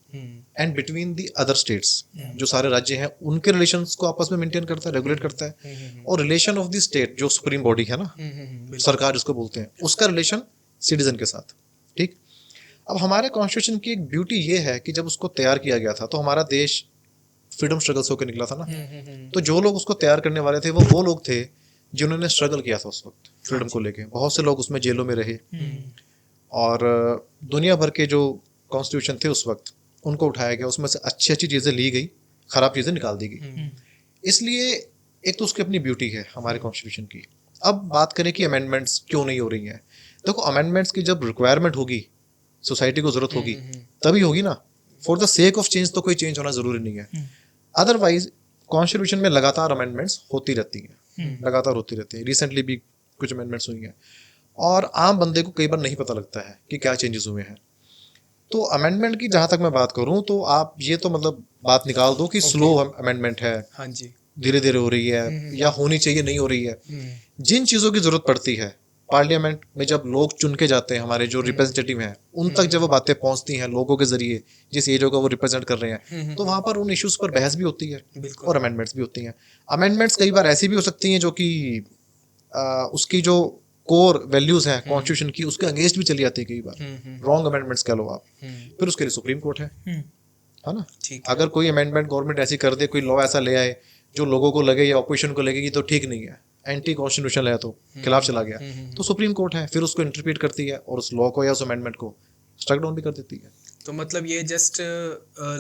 [SPEAKER 2] and between the other states. जो सारे राज्य हैं उनके रिलेशंस को आपस में मेंटेन करता है, रेगुलेट करता है। और रिलेशन ऑफ द स्टेट जो सुप्रीम बॉडी है ना, सरकार जिसको बोलते हैं, उसका रिलेशन सिटीजन के साथ। ठीक, अब हमारे कॉन्स्टिट्यूशन की एक ब्यूटी ये है कि जब उसको तैयार किया गया था तो हमारा देश फ्रीडम स्ट्रगल से होकर निकला था ना। तो जो लोग उसको तैयार करने वाले थे वो लोग थे जिन्होंने स्ट्रगल किया था उस वक्त फ्रीडम को लेके। बहुत से लोग उसमें जेलों में रहे और दुनिया भर के जो कॉन्स्टिट्यूशन थे उस वक्त उनको उठाया गया, उसमें से अच्छी अच्छी चीज़ें ली गई, खराब चीज़ें निकाल दी गई। इसलिए एक तो उसकी अपनी ब्यूटी है हमारे कॉन्स्टिट्यूशन की। अब बात करें कि अमेंडमेंट्स क्यों नहीं हो रही हैं, देखो अमेंडमेंट्स की जब रिक्वायरमेंट होगी, सोसाइटी को जरूरत होगी, तभी होगी ना। For the sake of change तो कोई चेंज होना जरूरी नहीं है। अदरवाइज कॉन्स्टिट्यूशन में लगातार अमेंडमेंट्स होती रहती हैं, लगातार होती रहती है। रिसेंटली भी कुछ अमेंडमेंट्स हुई हैं और आम बंदे को कई बार नहीं पता लगता है कि क्या चेंजेस हुए हैं। तो अमेंडमेंट की जहां तक मैं बात करूं तो आप ये तो मतलब बात निकाल दो कि स्लो अमेंडमेंट है,
[SPEAKER 3] हाँ जी,
[SPEAKER 2] धीरे धीरे हो रही है या होनी चाहिए नहीं हो रही है। जिन चीजों की जरूरत पड़ती है पार्लियामेंट में, जब लोग चुन के जाते हैं, हमारे जो रिप्रेजेंटेटिव हैं, उन तक जब वो बातें पहुंचती हैं लोगों के जरिए, जिस एरिया को वो रिप्रेजेंट कर रहे हैं, तो वहां पर उन इश्यूज पर बहस भी होती है और अमेंडमेंट्स भी होती हैं। अमेंडमेंट्स कई बार ऐसी भी हो सकती हैं जो कि उसकी जो कोर वैल्यूज हैं कॉन्स्टिट्यूशन की, उसके अगेंस्ट भी चली जाती है कई बार, रॉन्ग अमेंडमेंट्स कह लो आप। फिर उसके लिए सुप्रीम कोर्ट है ना। अगर कोई अमेंडमेंट गवर्नमेंट ऐसी कर दे, कोई लॉ ऐसा ले आए जो लोगों को लगे या ऑपोजिशन को लगे कि तो ठीक नहीं है, एंटी कॉन्स्टिट्यूशनल है, तो खिलाफ चला गया, तो सुप्रीम कोर्ट है, फिर उसको इंटरप्रेट करती है और उस लॉ को या उस अमेंडमेंट को स्ट्राइक डाउन भी कर देती है।
[SPEAKER 3] तो मतलब ये जस्ट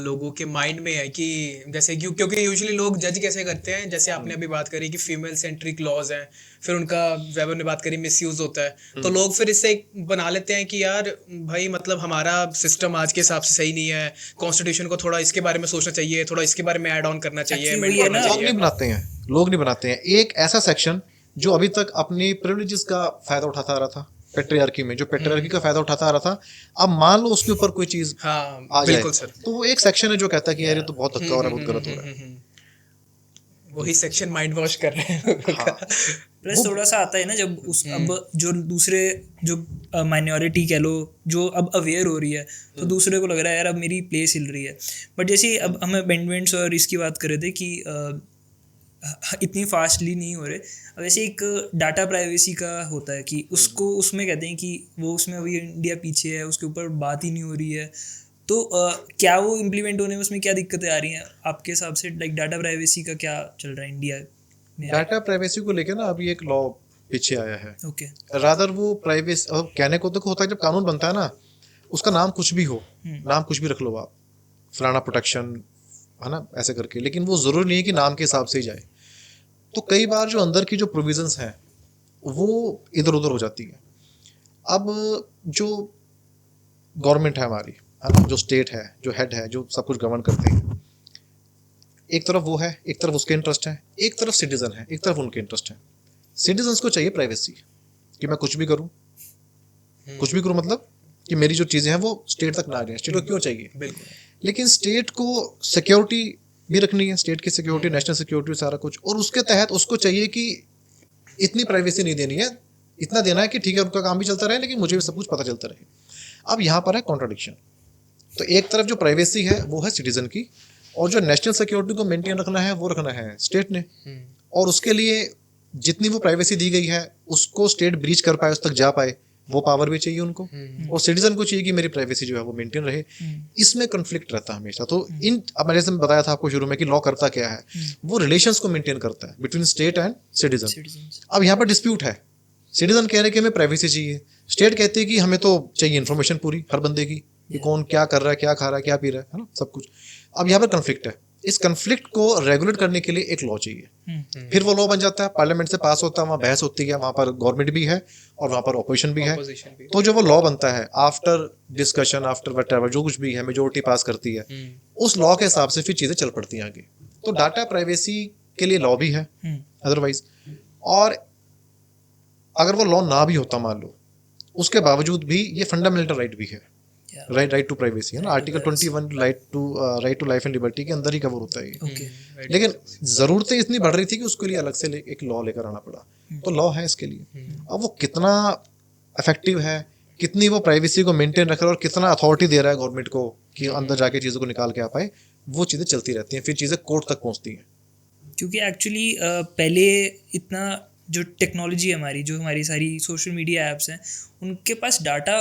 [SPEAKER 3] लोगों के माइंड में है कि जैसे क्योंकि यूजुअली लोग जज कैसे करते हैं, जैसे आपने अभी बात करी कि फीमेल सेंट्रिक लॉज हैं, फिर उनका वैभव ने बात करी मिसयूज होता है, तो लोग फिर इससे बना लेते हैं कि यार भाई मतलब हमारा सिस्टम आज के हिसाब से सही नहीं है, कॉन्स्टिट्यूशन को थोड़ा इसके बारे में सोचना चाहिए, थोड़ा इसके बारे में ऐड ऑन करना चाहिए, amend करना
[SPEAKER 2] लोग
[SPEAKER 3] चाहिए।
[SPEAKER 2] नहीं बनाते हैं, लोग नहीं बनाते हैं एक ऐसा सेक्शन जो अभी तक अपनी प्रिविलेजेस का फायदा उठाता आ रहा था, पेट्रियार्की में जो पेट्रियार्की का फायदा उठाता आ रहा था, अब मान लो उसके ऊपर कोई चीज
[SPEAKER 3] हाँ
[SPEAKER 2] आ जाए,
[SPEAKER 3] बिल्कुल सर।
[SPEAKER 2] तो वो एक सेक्शन है जो कहता है कि यार ये तो बहुत धक्का हो रहा है, बहुत गलत हो रहा है।
[SPEAKER 3] वही सेक्शन माइंड वॉश कर रहे हैं लोगों का।
[SPEAKER 1] प्लस थोड़ा सा आता है ना जब उस अब जो दूसरे जो माइनॉरिटी कह लो जो अब अवेयर हो रही है तो दूसरे को लग रहा है यार अब मेरी प्लेस हिल रही है। बट जैसे अब हम अमेंडमेंट्स और इसकी बात कर रहे थे कि इतनी फास्टली नहीं हो रहे। अब ऐसे एक डाटा प्राइवेसी का होता है कि उसको उसमें कहते हैं कि वो उसमें अभी इंडिया पीछे है, उसके ऊपर बात ही नहीं हो रही है। तो क्या वो इम्प्लीमेंट होने में उसमें क्या दिक्कतें आ रही हैं आपके हिसाब से? लाइक डाटा प्राइवेसी का क्या चल रहा है इंडिया में?
[SPEAKER 2] डाटा प्राइवेसी को लेकर ना अभी एक लॉ पीछे आया है।
[SPEAKER 1] ओके।
[SPEAKER 2] रादर वो प्राइवेसी अब कहने को तो होता है, जब कानून बनता है ना उसका नाम कुछ भी हो, नाम कुछ भी रख लो आप, फलाना प्रोटेक्शन है ना ऐसे करके, लेकिन वो जरूरी नहीं है कि नाम के हिसाब से ही जाए। तो कई बार जो अंदर की जो प्रोविजंस हैं वो इधर उधर हो जाती है। अब जो गवर्नमेंट है हमारी, है ना, जो स्टेट है, जो हेड है, जो सब कुछ गवर्न करते हैं, एक तरफ वो है, एक तरफ उसके इंटरेस्ट है, एक तरफ सिटीजन है, एक तरफ उनके इंटरेस्ट है। सिटीजन्स को चाहिए प्राइवेसी कि मैं कुछ भी करूं, कुछ भी करूं मतलब कि मेरी जो चीज़ें हैं वो स्टेट तक ना जाए। स्टेट को क्यों चाहिए?
[SPEAKER 3] बिल्कुल।
[SPEAKER 2] लेकिन स्टेट को सिक्योरिटी भी रखनी है, स्टेट की सिक्योरिटी, नेशनल सिक्योरिटी, सारा कुछ, और उसके तहत उसको चाहिए कि इतनी प्राइवेसी नहीं देनी है, इतना देना है कि ठीक है उनका काम भी चलता रहे लेकिन मुझे भी सब कुछ पता चलता रहे। अब यहाँ पर है कॉन्ट्राडिक्शन। तो एक तरफ जो प्राइवेसी है वो है सिटीजन की, और जो नेशनल सिक्योरिटी को मेंटेन रखना है वो रखना है स्टेट ने, और उसके लिए जितनी वो प्राइवेसी दी गई है उसको स्टेट ब्रीच कर पाए, उस तक जा पाए, वो पावर भी चाहिए उनको, और सिटीजन को चाहिए कि मेरी प्राइवेसी जो है वो मेंटेन रहे। इसमें कन्फ्लिक्ट रहता है हमेशा। तो इन अब जैसे मैं बताया था आपको शुरू में कि लॉ करता क्या है, वो रिलेशंस को मेंटेन करता है बिटवीन स्टेट एंड सिटीजन। अब यहाँ पर डिस्प्यूट है, सिटीजन कह रहे हैं कि हमें प्राइवेसी चाहिए, स्टेट कहते हैं कि हमें तो चाहिए इन्फॉर्मेशन पूरी हर बंदे की, कि कौन क्या कर रहा है, क्या खा रहा है, क्या पी रहा है ना, सब कुछ। अब यहाँ पर कन्फ्लिक्ट है, इस कन्फ्लिक्ट को रेगुलेट करने के लिए एक लॉ चाहिए। फिर वो लॉ बन जाता है, पार्लियामेंट से पास होता है, वहाँ बहस होती है, वहाँ पर गवर्नमेंट भी है और वहाँ पर ऑपोजिशन भी है। तो जो वो लॉ बनता है आफ्टर डिस्कशन, आफ्टर व्हाटएवर जो कुछ भी है, मेजोरिटी पास करती है, उस लॉ के हिसाब से फिर चीज़ें चल पड़ती हैं आगे। तो डाटा प्राइवेसी के लिए लॉ भी है अदरवाइज, और अगर वो लॉ ना भी होता मान लो, उसके बावजूद भी ये फंडामेंटल राइट भी है, राइट टू प्राइवेसी है ना, article 21 right to life and liberty के अंदर ही कवर होता है ये। लेकिन जरूरतें इतनी बढ़ रही थी कि उसके लिए अलग से एक लॉ लेकर आना पड़ा। तो लॉ है इसके लिए। अब वो कितना इफेक्टिव है, कितनी वो प्राइवेसी को मेंटेन रख रहा है और कितना अथॉरिटी दे रहा है गवर्नमेंट को कि अंदर जाके चीज़ों को निकाल के आ पाए, वो चीज़ें चलती रहती हैं, फिर चीज़ें कोर्ट तक पहुँचती हैं।
[SPEAKER 1] क्योंकि एक्चुअली पहले इतना जो टेक्नोलॉजी है हमारी, जो हमारी सारी सोशल मीडिया ऐप्स हैं, उनके पास डाटा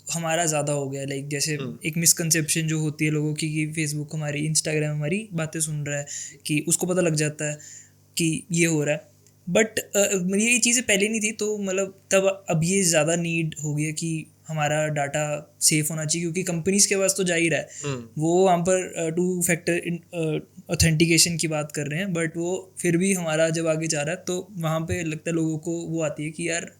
[SPEAKER 1] हमारा ज़्यादा हो गया। लाइक जैसे एक मिसकंसेप्शन जो होती है लोगों की कि फेसबुक हमारी, इंस्टाग्राम हमारी बातें सुन रहा है, कि उसको पता लग जाता है कि ये हो रहा है। बट ये चीज़ें पहले नहीं थी, तो मतलब तब अब ये ज़्यादा नीड हो गया कि हमारा डाटा सेफ होना चाहिए, क्योंकि कंपनीज के पास तो जा ही रहा है, वो वहाँ पर 2 फैक्टर ऑथेंटिकेशन की बात कर रहे हैं, बट वो फिर भी हमारा जब आगे जा रहा है तो वहाँ पे लगता है लोगों को वो आती है कि यार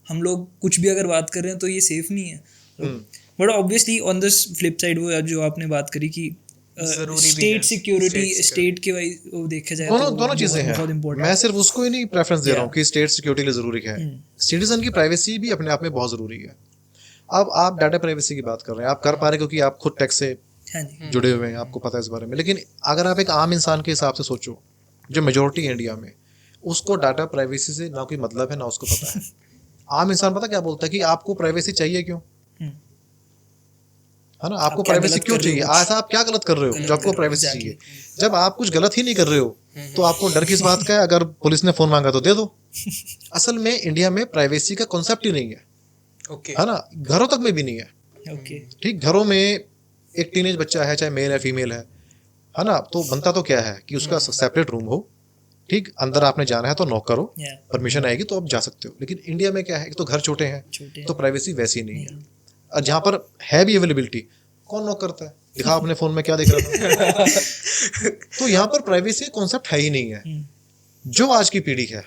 [SPEAKER 1] हम लोग कुछ भी अगर बात कर रहे हैं तो ये सेफ नहीं है। But obviously on the flip side वो जो आपने बात करी कि स्टेट सिक्योरिटी, स्टेट के वाइज वो देखा जाए तो
[SPEAKER 2] दोनों चीजें हैं। मैं सिर्फ उसको ही नहीं प्रेफरेंस दे रहा हूँ कि स्टेट सिक्योरिटी के लिए जरूरी है, सिटीजन की प्राइवेसी भी अपने आप में बहुत जरूरी है। अब आप डाटा प्राइवेसी की बात कर रहे हैं, आप कर पा रहे क्योंकि आप खुद टेक से जुड़े हुए हैं, आपको पता है इस बारे में। लेकिन अगर आप एक आम इंसान के हिसाब से सोचो, जो मेजोरिटी है इंडिया में, उसको डाटा प्राइवेसी से ना कोई मतलब है ना उसको पता है। आम इंसान पता क्या बोलता है कि आपको प्राइवेसी चाहिए क्यों, है ना, आपको प्राइवेसी क्यों चाहिए, आज आप क्या गलत कर रहे हो जो आपको प्राइवेसी चाहिए। जब आप कुछ गलत ही नहीं कर रहे हो तो आपको डर किस बात का है, अगर पुलिस ने फोन मांगा तो दे दो। असल में इंडिया में प्राइवेसी का कॉन्सेप्ट ही नहीं है, है ना, घरों तक में भी नहीं है। ठीक, घरों में एक टीनेज बच्चा है, चाहे मेल है फीमेल है ना, तो बनता तो क्या है कि उसका सेपरेट रूम हो, ठीक, अंदर आपने जाना है तो नॉक करो, परमिशन आएगी तो आप जा सकते हो। लेकिन इंडिया में क्या है, एक तो घर छोटे हैं तो प्राइवेसी वैसी नहीं है, और जहाँ पर है भी अवेलेबिलिटी, कौन नॉक करता है, दिखा अपने फोन में क्या देख रहा था। तो यहाँ पर प्राइवेसी कॉन्सेप्ट है ही नहीं है। जो आज की पीढ़ी है,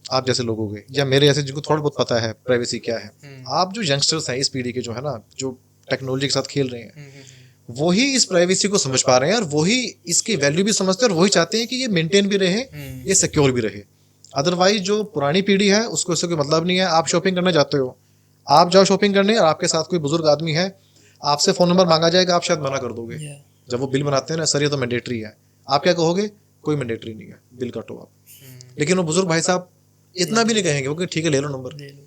[SPEAKER 2] आप जैसे लोगों के या मेरे जैसे जिनको थोड़ा बहुत पता है प्राइवेसी क्या है, आप जो यंगस्टर्स हैं इस पीढ़ी के, जो है ना, जो टेक्नोलॉजी के साथ खेल रहे हैं, वही इस प्राइवेसी को समझ पा रहे हैं और वही इसकी वैल्यू भी समझते हैं और वही चाहते हैं कि ये मेंटेन भी रहे, ये सिक्योर भी रहे। अदरवाइज जो पुरानी पीढ़ी है उसको इससे कोई मतलब नहीं है। आप शॉपिंग करने जाते हो, आप जाओ शॉपिंग करने और आपके साथ कोई बुजुर्ग आदमी है, आपसे फ़ोन नंबर मांगा जाएगा, आप शायद मना कर दोगे। जब वो बिल बनाते हैं ना, सर ये तो मैंडेटरी है, आप क्या कहोगे, कोई मैंडेटरी नहीं है, बिल काटो आप। लेकिन वो बुजुर्ग भाई साहब इतना भी नहीं कहेंगे, वो कि ठीक है ले लो नंबर,
[SPEAKER 1] ले लो।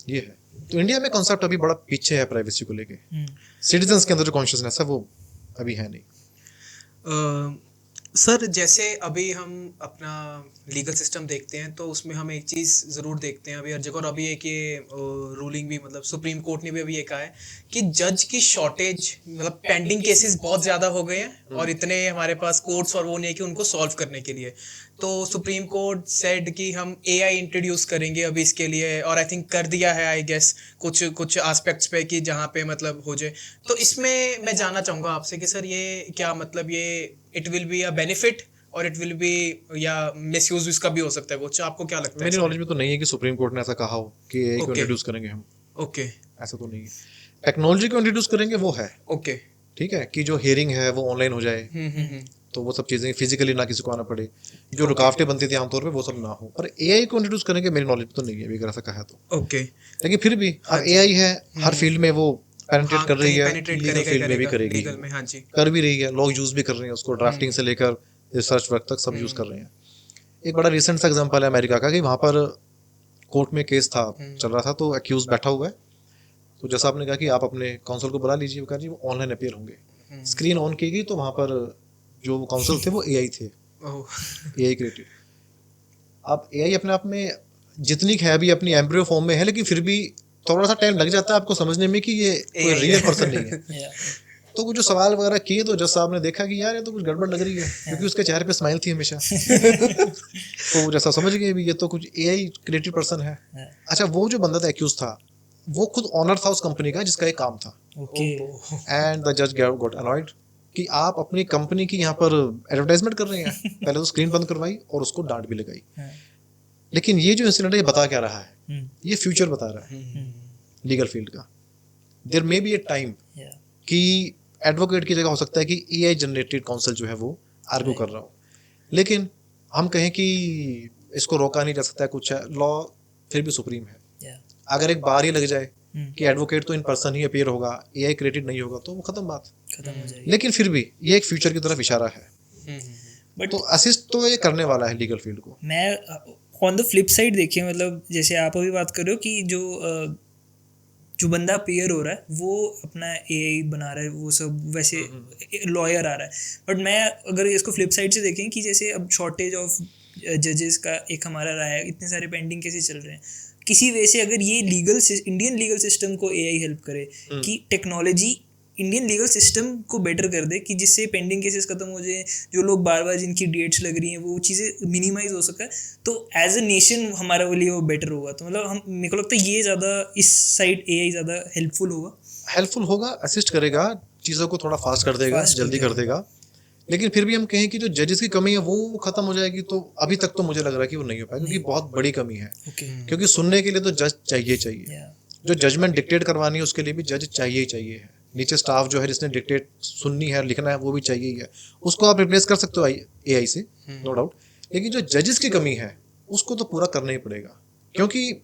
[SPEAKER 2] ये है। तो इंडिया में कॉन्सेप्ट अभी बड़ा पीछे है प्राइवेसी को लेके, सिटीजन्स के अंदर जो कॉन्शियसनेस है वो अभी है नहीं।
[SPEAKER 3] सर जैसे अभी हम अपना लीगल सिस्टम देखते हैं तो उसमें हम एक चीज़ ज़रूर देखते हैं अभी हर जगह, और अभी एक ये रूलिंग भी, मतलब सुप्रीम कोर्ट ने भी अभी ये कहा है कि जज की शॉर्टेज, मतलब पेंडिंग केसेस बहुत ज़्यादा हो गए हैं और इतने हमारे पास कोर्ट्स और वो नहीं है कि उनको सॉल्व करने के लिए। तो सुप्रीम कोर्ट सेड कि हम एआई इंट्रोड्यूस करेंगे अभी इसके लिए, और आई थिंक कर दिया है आई गेस कुछ एस्पेक्ट्स पे कि जहाँ पे मतलब हो जाए। तो इसमें मैं जानना चाहूँगा आपसे कि सर ये क्या मतलब ये it will be a benefit और इट विल बी, या मिसयूज इसका भी हो सकता है कुछ, आपको क्या लगता है?
[SPEAKER 2] मेरी नॉलेज में तो नहीं है कि सुप्रीम कोर्ट ने ऐसा कहा हो कि एआई को
[SPEAKER 3] Okay.
[SPEAKER 2] इंट्रोड्यूस करेंगे हम,
[SPEAKER 3] ओके
[SPEAKER 2] ऐसा तो नहीं है। टेक्नोलॉजी को इंट्रोड्यूस करेंगे वो है,
[SPEAKER 3] ओके।
[SPEAKER 2] ठीक है, कि जो हियरिंग है वो ऑनलाइन हो जाए, तो वो सब चीज़ें फिजिकली ना किसी को आना पड़े, जो रुकावटें बनती थी आमतौर पे वो सब ना हो। पर एआई को इंट्रोड्यूस करेंगे मेरी नॉलेज में तो नहीं है अभी, अगर ऐसा कहा है तो।
[SPEAKER 3] ओके।
[SPEAKER 2] लेकिन फिर भी अब एआई है, हर फील्ड में वो पेनिट्रेट कर रही है,
[SPEAKER 3] पेनिट्रेट
[SPEAKER 2] लीगल फील्ड में भी करेगी,
[SPEAKER 3] लीगल में, हाँ जी,
[SPEAKER 2] कर भी रही है, लोग यूज भी कर रहे हैं उसको, ड्राफ्टिंग से लेकर रिसर्च वर्क तक सब यूज कर रहे हैं। एक बड़ा रिसेंट सा एग्जांपल है अमेरिका का, कि वहाँ पर कोर्ट में केस था, चल रहा था, तो अक्यूज बैठा हुआ है, तो जैसा आपने कहा कि आप अपने काउंसिल को बुला लीजिए, वो कहा जी वो ऑनलाइन अपीयर होंगे, स्क्रीन ऑन की गई तो वहाँ पर जो काउंसिल थे वो एआई थे, एआई क्रिएटेड। अब एआई अपने आप में जितनी है अभी अपनी एम्ब्रियो फॉर्म में है, लेकिन फिर भी थोड़ा सा टाइम लग जाता है आपको समझने में कि ये कोई रियल पर्सन नहीं है। तो कुछ जो सवाल वगैरह किए तो जज साहब ने देखा कि यार ये तो कुछ गड़बड़ लग रही है, क्योंकि उसके चेहरे पे स्माइल थी हमेशा। तो जैसा समझ गए भी ये तो कुछ एआई क्रिएटेड पर्सन है। अच्छा, वो जो बंदा था एक्यूज था, वो खुद ऑनर था उस कंपनी का जिसका एक काम था, एंड द जज गॉट अनॉयड कि आप अपनी कंपनी की यहाँ पर एडवर्टाइजमेंट कर रहे हैं। पहले तो स्क्रीन बंद करवाई और उसको डांट भी लगाई। लेकिन ये जो इंसिडेंट है ये बता क्या रहा है, ये फ्यूचर बता रहा है लीगल फील्ड का। There may be a time कि एडवोकेट की जगह हो सकता है कि एआई जनरेटेड काउंसिल जो है वो आर्ग्यू कर रहा हो, लेकिन हम कहें कि इसको रोका नहीं जा सकता है, कुछ है, लॉ फिर भी सुप्रीम है। अगर एक बार ही लग जाए कि एडवोकेट तो इन पर्सन ही अपीयर होगा, एआई क्रिएटेड नहीं होगा, तो वो खत्म बात,
[SPEAKER 1] खत्म हो जाएगी।
[SPEAKER 2] लेकिन फिर भी ये एक फ्यूचर की तरफ इशारा है।
[SPEAKER 1] बट
[SPEAKER 2] तो असिस्ट तो ये करने वाला है लीगल फील्ड को।
[SPEAKER 1] मैं ऑन द फ्लिप साइड देखिए, मतलब जैसे आप अभी बात कर रहे हो कि जो बंदा पेयर हो रहा है वो अपना एआई बना रहा है, वो सब वैसे लॉयर आ रहा है। बट मैं अगर इसको फ्लिप साइड से देखें कि जैसे अब शॉर्टेज ऑफ जजेस का एक हमारा रहा है, इतने सारे पेंडिंग केसेस चल रहे हैं, किसी वे से अगर ये इंडियन लीगल सिस्टम को एआई हेल्प करे कि टेक्नोलॉजी इंडियन लीगल सिस्टम को बेटर कर दे, कि जिससे पेंडिंग केसेस खत्म हो जाए, जो लोग बार बार जिनकी डेट्स लग रही हैं वो चीज़ें मिनिमाइज हो सके, तो एज अ नेशन हमारे लिए वो बेटर होगा। तो मतलब हम, मेरे को लगता है ये ज़्यादा इस साइड एआई ज़्यादा हेल्पफुल होगा, असिस्ट करेगा,
[SPEAKER 2] चीज़ों को थोड़ा फास्ट कर देगा, जल्दी कर देगा। लेकिन फिर भी हम कहें कि जो जजेस की कमी है वो खत्म हो जाएगी, तो अभी तक तो मुझे लग रहा है कि वो नहीं हो पाएगा, क्योंकि बहुत बड़ी कमी है। क्योंकि सुनने के लिए तो जज चाहिए, जो जजमेंट डिक्टेट करवानी है उसके लिए भी जज चाहिए है। नीचे स्टाफ जो है जिसने डिक्टेट सुननी है, लिखना है, वो भी चाहिए ही है। उसको आप रिप्लेस कर सकते हो एआई से, नो डाउट, लेकिन जो जजेस की कमी है उसको तो पूरा करना ही पड़ेगा, क्योंकि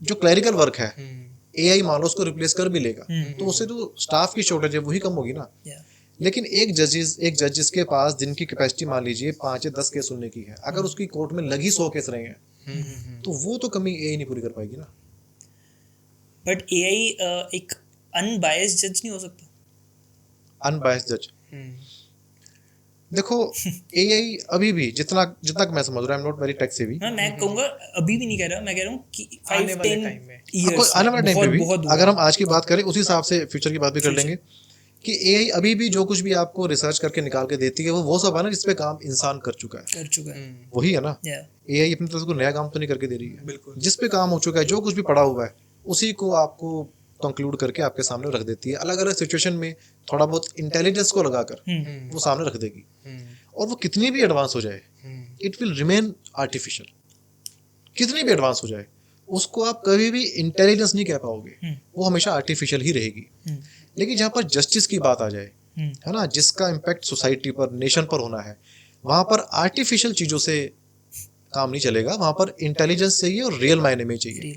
[SPEAKER 2] जो क्लरिकल वर्क है एआई मान लो उसको रिप्लेस कर भी लेगा, तो उससे जो स्टाफ की शॉर्टेज है वही कम होगी ना। लेकिन एक जज जिसके पास दिन की कैपेसिटी मान लीजिए 5 या 10 केस सुनने की है, अगर उसकी कोर्ट में लगी 100 केस रहे हैं, तो वो तो कमी एआई नहीं पूरी कर पाएगी ना।
[SPEAKER 1] बट एआई एक अनबायस्ड जज नहीं हो सकता?
[SPEAKER 2] अनबायस्ड जज, देखो एआई अभी भी जितना मैं समझ रहा हूं, I am not very tech savvy.
[SPEAKER 1] हाँ, मैं कहूँगा अभी भी नहीं कह रहा, मैं कह रहा हूँ कि 5-10
[SPEAKER 2] ईयर्स आने वाले टाइम पे भी, अगर हम आज की बात करें उसी हिसाब से फ्यूचर की बात भी कर लेंगे, कि एआई अभी भी जो कुछ भी आपको रिसर्च करके निकाल के देती है वो सब है ना जिसपे काम इंसान कर चुका है, वही है ना। एआई अपनी तरफ से कोई नया काम तो नहीं करके दे रही है, बिल्कुल, जिस पे काम हो चुका है, जो कुछ भी पड़ा हुआ है उसी को आपको कंक्लूड करके आपके सामने रख देती है। अलग अलग सिचुएशन में थोड़ा बहुत इंटेलिजेंस को लगाकर वो सामने रख देगी, और वो कितनी भी एडवांस हो जाए, इट विल रिमेन आर्टिफिशियल। कितनी भी एडवांस हो जाए उसको आप कभी भी इंटेलिजेंस नहीं कह पाओगे, वो हमेशा आर्टिफिशियल ही रहेगी। लेकिन जहाँ पर जस्टिस की बात आ जाए, है ना, जिसका इम्पैक्ट सोसाइटी पर, नेशन पर होना है, वहाँ पर आर्टिफिशियल चीज़ों से काम नहीं चलेगा, वहाँ पर इंटेलिजेंस चाहिए और रियल मायने में चाहिए।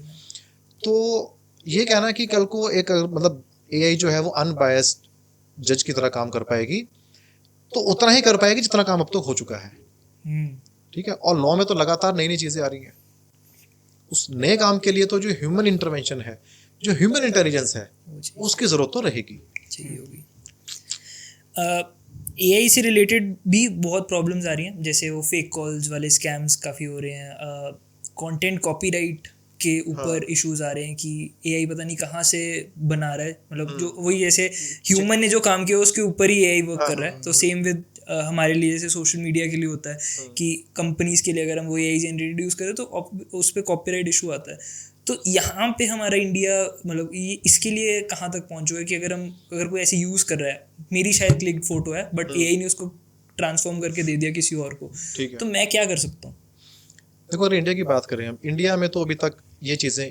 [SPEAKER 2] तो ये कहना कि कल को एक मतलब एआई जो है वो अनबायस्ड जज की तरह काम कर पाएगी, तो उतना ही कर पाएगी जितना काम अब तक हो चुका है।
[SPEAKER 1] हम्म,
[SPEAKER 2] ठीक है, और लॉ में तो लगातार नई नई चीजें आ रही हैं। उस नए काम के लिए तो जो ह्यूमन इंटरवेंशन है, जो ह्यूमन इंटेलिजेंस है,
[SPEAKER 1] वो चाहिए
[SPEAKER 2] उसकी जरूरत तो रहेगी।
[SPEAKER 1] चाहिए होगी। एआई से रिलेटेड भी बहुत प्रॉब्लम्स आ रही हैं, जैसे वो फेक कॉल्स वाले स्कैम्स काफ़ी हो रहे हैं, कंटेंट कॉपीराइट के ऊपर इश्यूज आ रहे हैं कि एआई पता नहीं कहाँ से बना रहा है, मतलब जो वही जैसे ह्यूमन ने जो काम किया उसके ऊपर ही एआई वर्क कर रहा है। तो सेम विद हमारे लिए जैसे सोशल मीडिया के लिए होता है कि कंपनीज के लिए अगर हम वो एआई जनरेटेड यूज़ करें तो उस पर कॉपीराइट इशू आता है। तो यहाँ पे हमारा इंडिया मतलब ये इसके लिए कहाँ तक पहुँच चुका है कि अगर कोई ऐसे यूज़ कर रहा है, मेरी शायद क्लिक फोटो है बट एआई ने उसको ट्रांसफॉर्म करके दे दिया किसी और को,
[SPEAKER 2] ठीक है,
[SPEAKER 1] तो मैं क्या कर सकता हूँ?
[SPEAKER 2] देखो अगर इंडिया की बात करें हम, इंडिया में तो अभी तक ये चीजें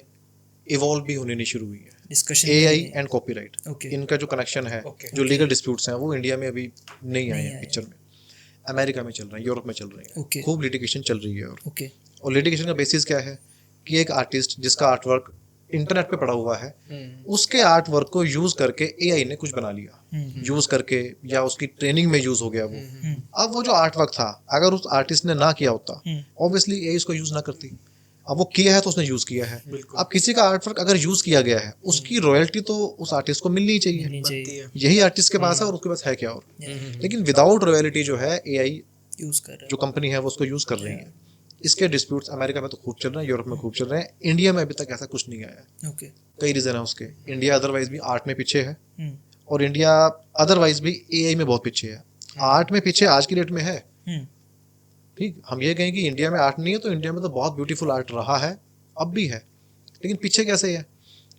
[SPEAKER 2] इवॉल्व भी होनी नहीं शुरू हुई है।
[SPEAKER 1] Discussion
[SPEAKER 2] AI and copyright,
[SPEAKER 1] Okay.
[SPEAKER 2] इनका जो कनेक्शन है,
[SPEAKER 3] Okay.
[SPEAKER 2] जो लीगल डिस्प्यूट्स हैं, वो इंडिया में अभी नहीं आए
[SPEAKER 1] नहीं
[SPEAKER 2] हैं
[SPEAKER 1] आए।
[SPEAKER 2] पिक्चर में। अमेरिका में चल रहे हैं, यूरोप में चल रहे हैं,
[SPEAKER 1] Okay.
[SPEAKER 2] खूब लिटिगेशन चल रही है।
[SPEAKER 1] ओके
[SPEAKER 2] और लिटिगेशन का बेसिस क्या है कि एक आर्टिस्ट जिसका आर्ट वर्क इंटरनेट पे पड़ा हुआ है, उसके आर्ट वर्क को यूज करके एआई ने कुछ बना लिया, यूज करके, या उसकी ट्रेनिंग में यूज हो गया वो। अब वो जो आर्ट वर्क था, अगर उस आर्टिस्ट ने ना किया होता, ऑब्वियसली एआई उसको यूज ना करती। अब वो किया है तो उसने यूज किया है। अब किसी का आर्ट वर्क अगर यूज किया गया है, उसकी रॉयल्टी तो उस आर्टिस्ट को मिलनी ही चाहिए।
[SPEAKER 1] नहीं चाहिए
[SPEAKER 2] यही आर्टिस्ट के पास है और उसके पास है क्या और। लेकिन विदाउट रॉयल्टी जो है, एआई
[SPEAKER 1] यूज़ कर रहा
[SPEAKER 2] जो कंपनी है वो उसको यूज कर रही है। इसके डिस्प्यूट्स अमेरिका में तो खूब चल रहे हैं, यूरोप में खूब चल रहे हैं, इंडिया में अभी तक ऐसा कुछ नहीं आया है।
[SPEAKER 1] है। ओके
[SPEAKER 2] कई रीजन है उसके। इंडिया अदरवाइज भी आर्ट में पीछे है, और इंडिया अदरवाइज भी एआई में बहुत पीछे है। आर्ट में पीछे आज की डेट में है। ठीक, हम ये कहें कि इंडिया में आर्ट नहीं है, तो इंडिया में तो बहुत ब्यूटीफुल आर्ट रहा है, अब भी है, लेकिन पीछे कैसे है?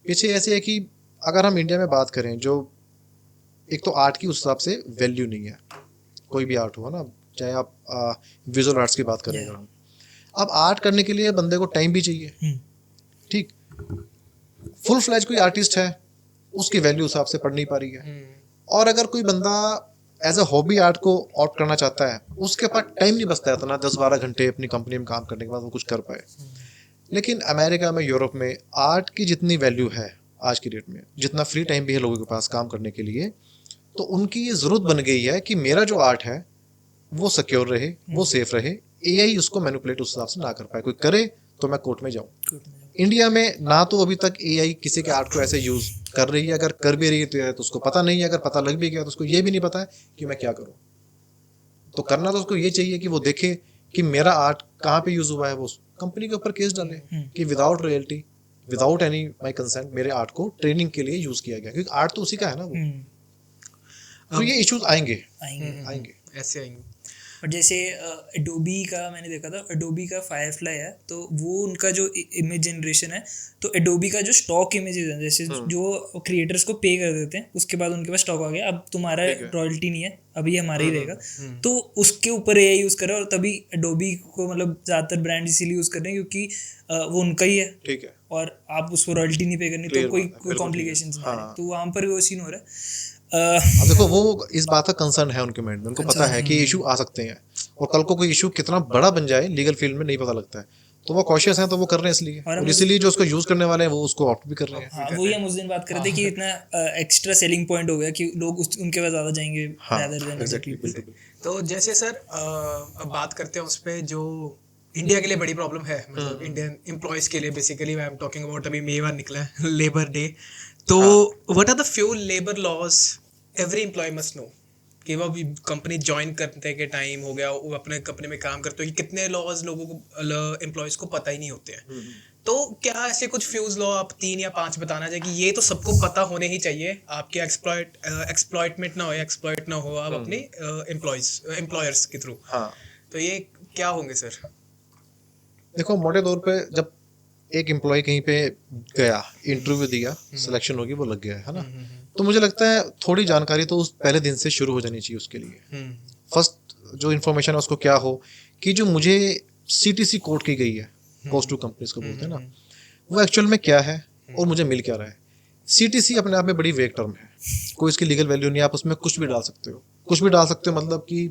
[SPEAKER 2] पीछे ऐसे है कि अगर हम इंडिया में बात करें, जो एक तो आर्ट की उस हिसाब से वैल्यू नहीं है। कोई भी आर्ट हुआ ना, चाहे आप विजुअल आर्ट्स की बात करें अगर हम, अब आर्ट करने के लिए बंदे को टाइम भी चाहिए। ठीक, फुल फ्लैज कोई आर्टिस्ट है, उसकी वैल्यू उस हिसाब से पड़ नहीं पा रही है। और अगर कोई बंदा एज अ हॉबी आर्ट को ऑप्ट करना चाहता है, उसके पास टाइम नहीं बचता इतना 10-12 घंटे अपनी कंपनी में काम करने के बाद वो कुछ कर पाए। लेकिन अमेरिका में, यूरोप में आर्ट की जितनी वैल्यू है आज की डेट में, जितना फ्री टाइम भी है लोगों के पास काम करने के लिए, तो उनकी ये जरूरत बन गई है कि मेरा जो आर्ट है वो सिक्योर रहे, वो सेफ रहे, एआई उसको मैनिपुलेट उस हिसाब से ना कर पाए। कोई करे तो मैं कोर्ट में जाऊं। इंडिया में ना तो अभी तक एआई किसी के आर्ट को ऐसे यूज कर रही है, अगर कर भी रही है तो उसको पता नहीं है, अगर पता लग भी गया तो उसको ये भी नहीं पता है कि मैं क्या करूं। तो करना तो उसको ये चाहिए कि वो देखे कि मेरा आर्ट कहाँ पे यूज हुआ है, वो कंपनी के ऊपर केस डाले कि without royalty, without any my consent मेरे आर्ट को ट्रेनिंग के लिए यूज किया गया, क्योंकि आर्ट तो उसी का है ना वो। तो ये इश्यूज आएंगे
[SPEAKER 1] आएंगे
[SPEAKER 3] ऐसे आएंगे।
[SPEAKER 1] बट जैसे एडोबी का मैंने देखा था, एडोबी का फायरफ्लाई है, तो वो उनका जो इमेज जनरेशन है, तो एडोबी का जो स्टॉक इमेजेस है, जैसे जो क्रिएटर्स को पे कर देते हैं, उसके बाद उनके पास स्टॉक आ गया, अब तुम्हारा रॉयल्टी नहीं है, अभी हमारा ही रहेगा, तो उसके ऊपर एआई यूज़ कर रहा है। और तभी एडोबी को मतलब ज़्यादातर ब्रांड इसीलिए यूज़ कर रहे हैं क्योंकि वो उनका ही है,
[SPEAKER 2] ठीक है,
[SPEAKER 1] और आप उसको रॉयल्टी नहीं पे करनी, तो कोई कॉम्प्लिकेशंस नहीं है, तो वहाँ पर वो सीन हो रहा है।
[SPEAKER 2] अब देखो वो इस बात का कंसर्न है उनके माइंड में, उनको पता है कि इशू आ सकते हैं, और कल को कोई इशू कितना बड़ा बन जाए लीगल फील्ड में नहीं पता लगता है, तो वो कॉशियस हैं, तो वो कर रहे हैं इसलिए, और इसीलिए जो उसको यूज करने वाले हैं वो उसको ऑप्ट भी कर रहे हैं।
[SPEAKER 1] हाँ, वही हम उस दिन बात कर रहे थे कि इतना एक्स्ट्रा सेलिंग पॉइंट हो गया कि लोग उनके पास ज़्यादा जाएंगे rather than other people।
[SPEAKER 3] तो जैसे सर अब बात करते हैं उस पर जो इंडिया के लिए बड़ी प्रॉब्लम है, मतलब इंडियन एम्प्लॉयज के लिए basically I am talking about, अभी मेवा निकला है लेबर डे, तो what are the few labour laws every employee must know, कि वो अभी कंपनी ज्वाइन करने के टाइम हो गया, वो अपने कंपनी में काम करते हो, कि कितने लॉज लोगों को, एम्प्लॉयज को पता ही नहीं होते हैं। तो क्या ऐसे कुछ फ्यूज लॉ आप 3 या 5 बताना चाहिए कि ये तो सबको पता होने ही चाहिए, आपके एक्सप्लॉयटमेंट ना हो, एक्सप्लॉयट ना हो आप अपने एम्प्लॉयर्स के थ्रू। तो ये क्या होंगे सर?
[SPEAKER 2] देखो मोटे तौर पे जब एक एम्प्लॉय कहीं पे गया, इंटरव्यू दिया, सिलेक्शन होगी, वो लग गया है ना, तो मुझे लगता है थोड़ी जानकारी तो उस पहले दिन से शुरू हो जानी चाहिए उसके लिए। फर्स्ट जो इन्फॉर्मेशन है उसको क्या हो कि जो मुझे सीटीसी कोड की गई है, कॉस्ट टू कंपनीज को बोलते हैं ना, वो एक्चुअल में क्या है और मुझे मिल क्या रहा है। सीटीसी अपने आप में बड़ी वेग टर्म है, कोई इसकी लीगल वैल्यू नहीं है, आप उसमें कुछ भी डाल सकते हो, कुछ भी डाल सकते हो, मतलब कि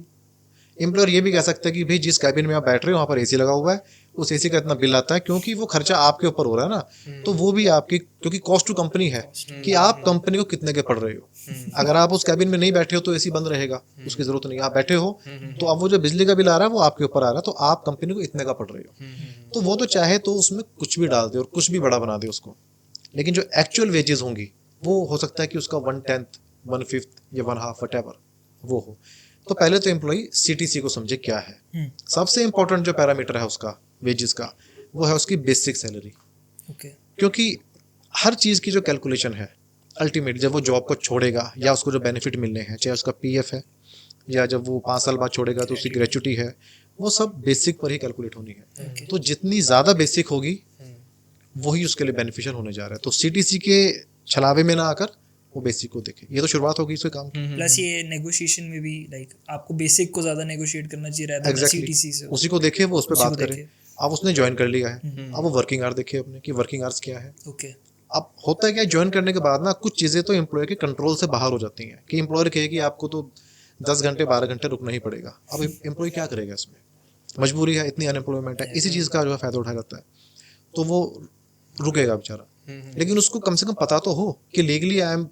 [SPEAKER 2] एम्प्लॉयर ये भी कह सकता है कि भाई जिस कैबिन में आप बैठ रहे हो वहाँ पर एसी लगा हुआ है, उस एसी का इतना बिल आता है, क्योंकि वो खर्चा आपके ऊपर हो रहा है ना, तो वो भी आपकी, क्योंकि कॉस्ट टू कंपनी है कि आप कंपनी को कितने के पड़ रहे हो। अगर आप उस कैबिन में नहीं बैठे हो तो एसी बंद रहेगा, उसकी जरूरत नहीं। आप बैठे हो तो अब वो जो बिजली का बिल आ रहा है वो आपके ऊपर आ रहा है, तो आप कंपनी को इतने का पड़ रहे हो। तो वो तो चाहे तो उसमें कुछ भी डाल दे और कुछ भी बड़ा बना दे उसको, लेकिन जो एक्चुअल वेजेस होंगी वो हो सकता है कि उसका 1/10, 1/5 या 1/2 whatever वो हो। तो पहले तो एम्प्लॉई सीटीसी को समझे क्या है। सबसे इंपॉर्टेंट जो पैरामीटर है उसका वेजेस का, वो है उसकी बेसिक सैलरी।
[SPEAKER 1] ओके।
[SPEAKER 2] क्योंकि हर चीज़ की जो कैलकुलेशन है अल्टीमेट, जब वो जॉब को छोड़ेगा या उसको जो बेनिफिट मिलने हैं, चाहे उसका पीएफ है या जब वो 5 साल बाद छोड़ेगा तो उसकी ग्रेचुटी है, वो सब बेसिक पर ही कैलकुलेट होनी है। तो जितनी ज़्यादा बेसिक होगी वही उसके लिए बेनिफिशियल होने जा रहा है। तो सीटीसी के छलावे में ना आकर वो बेसिक को देखे। ये तो शुरुआत होगी इसके काम की।
[SPEAKER 1] प्लस ये नेगोशिएशन में भी लाइक आपको बेसिक को ज्यादा नेगोशिएट करना चाहिए रहता है
[SPEAKER 2] एग्जैक्टली,
[SPEAKER 1] सीटीसी से।
[SPEAKER 2] उसी को देखे, वो उस पर
[SPEAKER 1] उसी को
[SPEAKER 2] बात करे।
[SPEAKER 1] देखे।
[SPEAKER 2] अब उसने ज्वाइन कर लिया है, अब वो वर्किंग आवर देखे अपने कि वर्किंग आवर्स क्या है।
[SPEAKER 1] ओके।
[SPEAKER 2] अब होता है क्या, ज्वाइन करने के बाद ना कुछ चीज़ें तो एम्प्लॉयर के कंट्रोल से बाहर हो जाती हैं कि एम्प्लॉयर कहे कि आपको तो 10 घंटे 12 घंटे रुकना ही पड़ेगा। अब एम्प्लॉय क्या करेगा इसमें, मजबूरी है, इतनी अनएम्प्लॉयमेंट है, इसी चीज़ का जो है फायदा उठा जाता है, तो वो रुकेगा बेचारा। लेकिन उसको कम से कम पता तो हो कि legally I am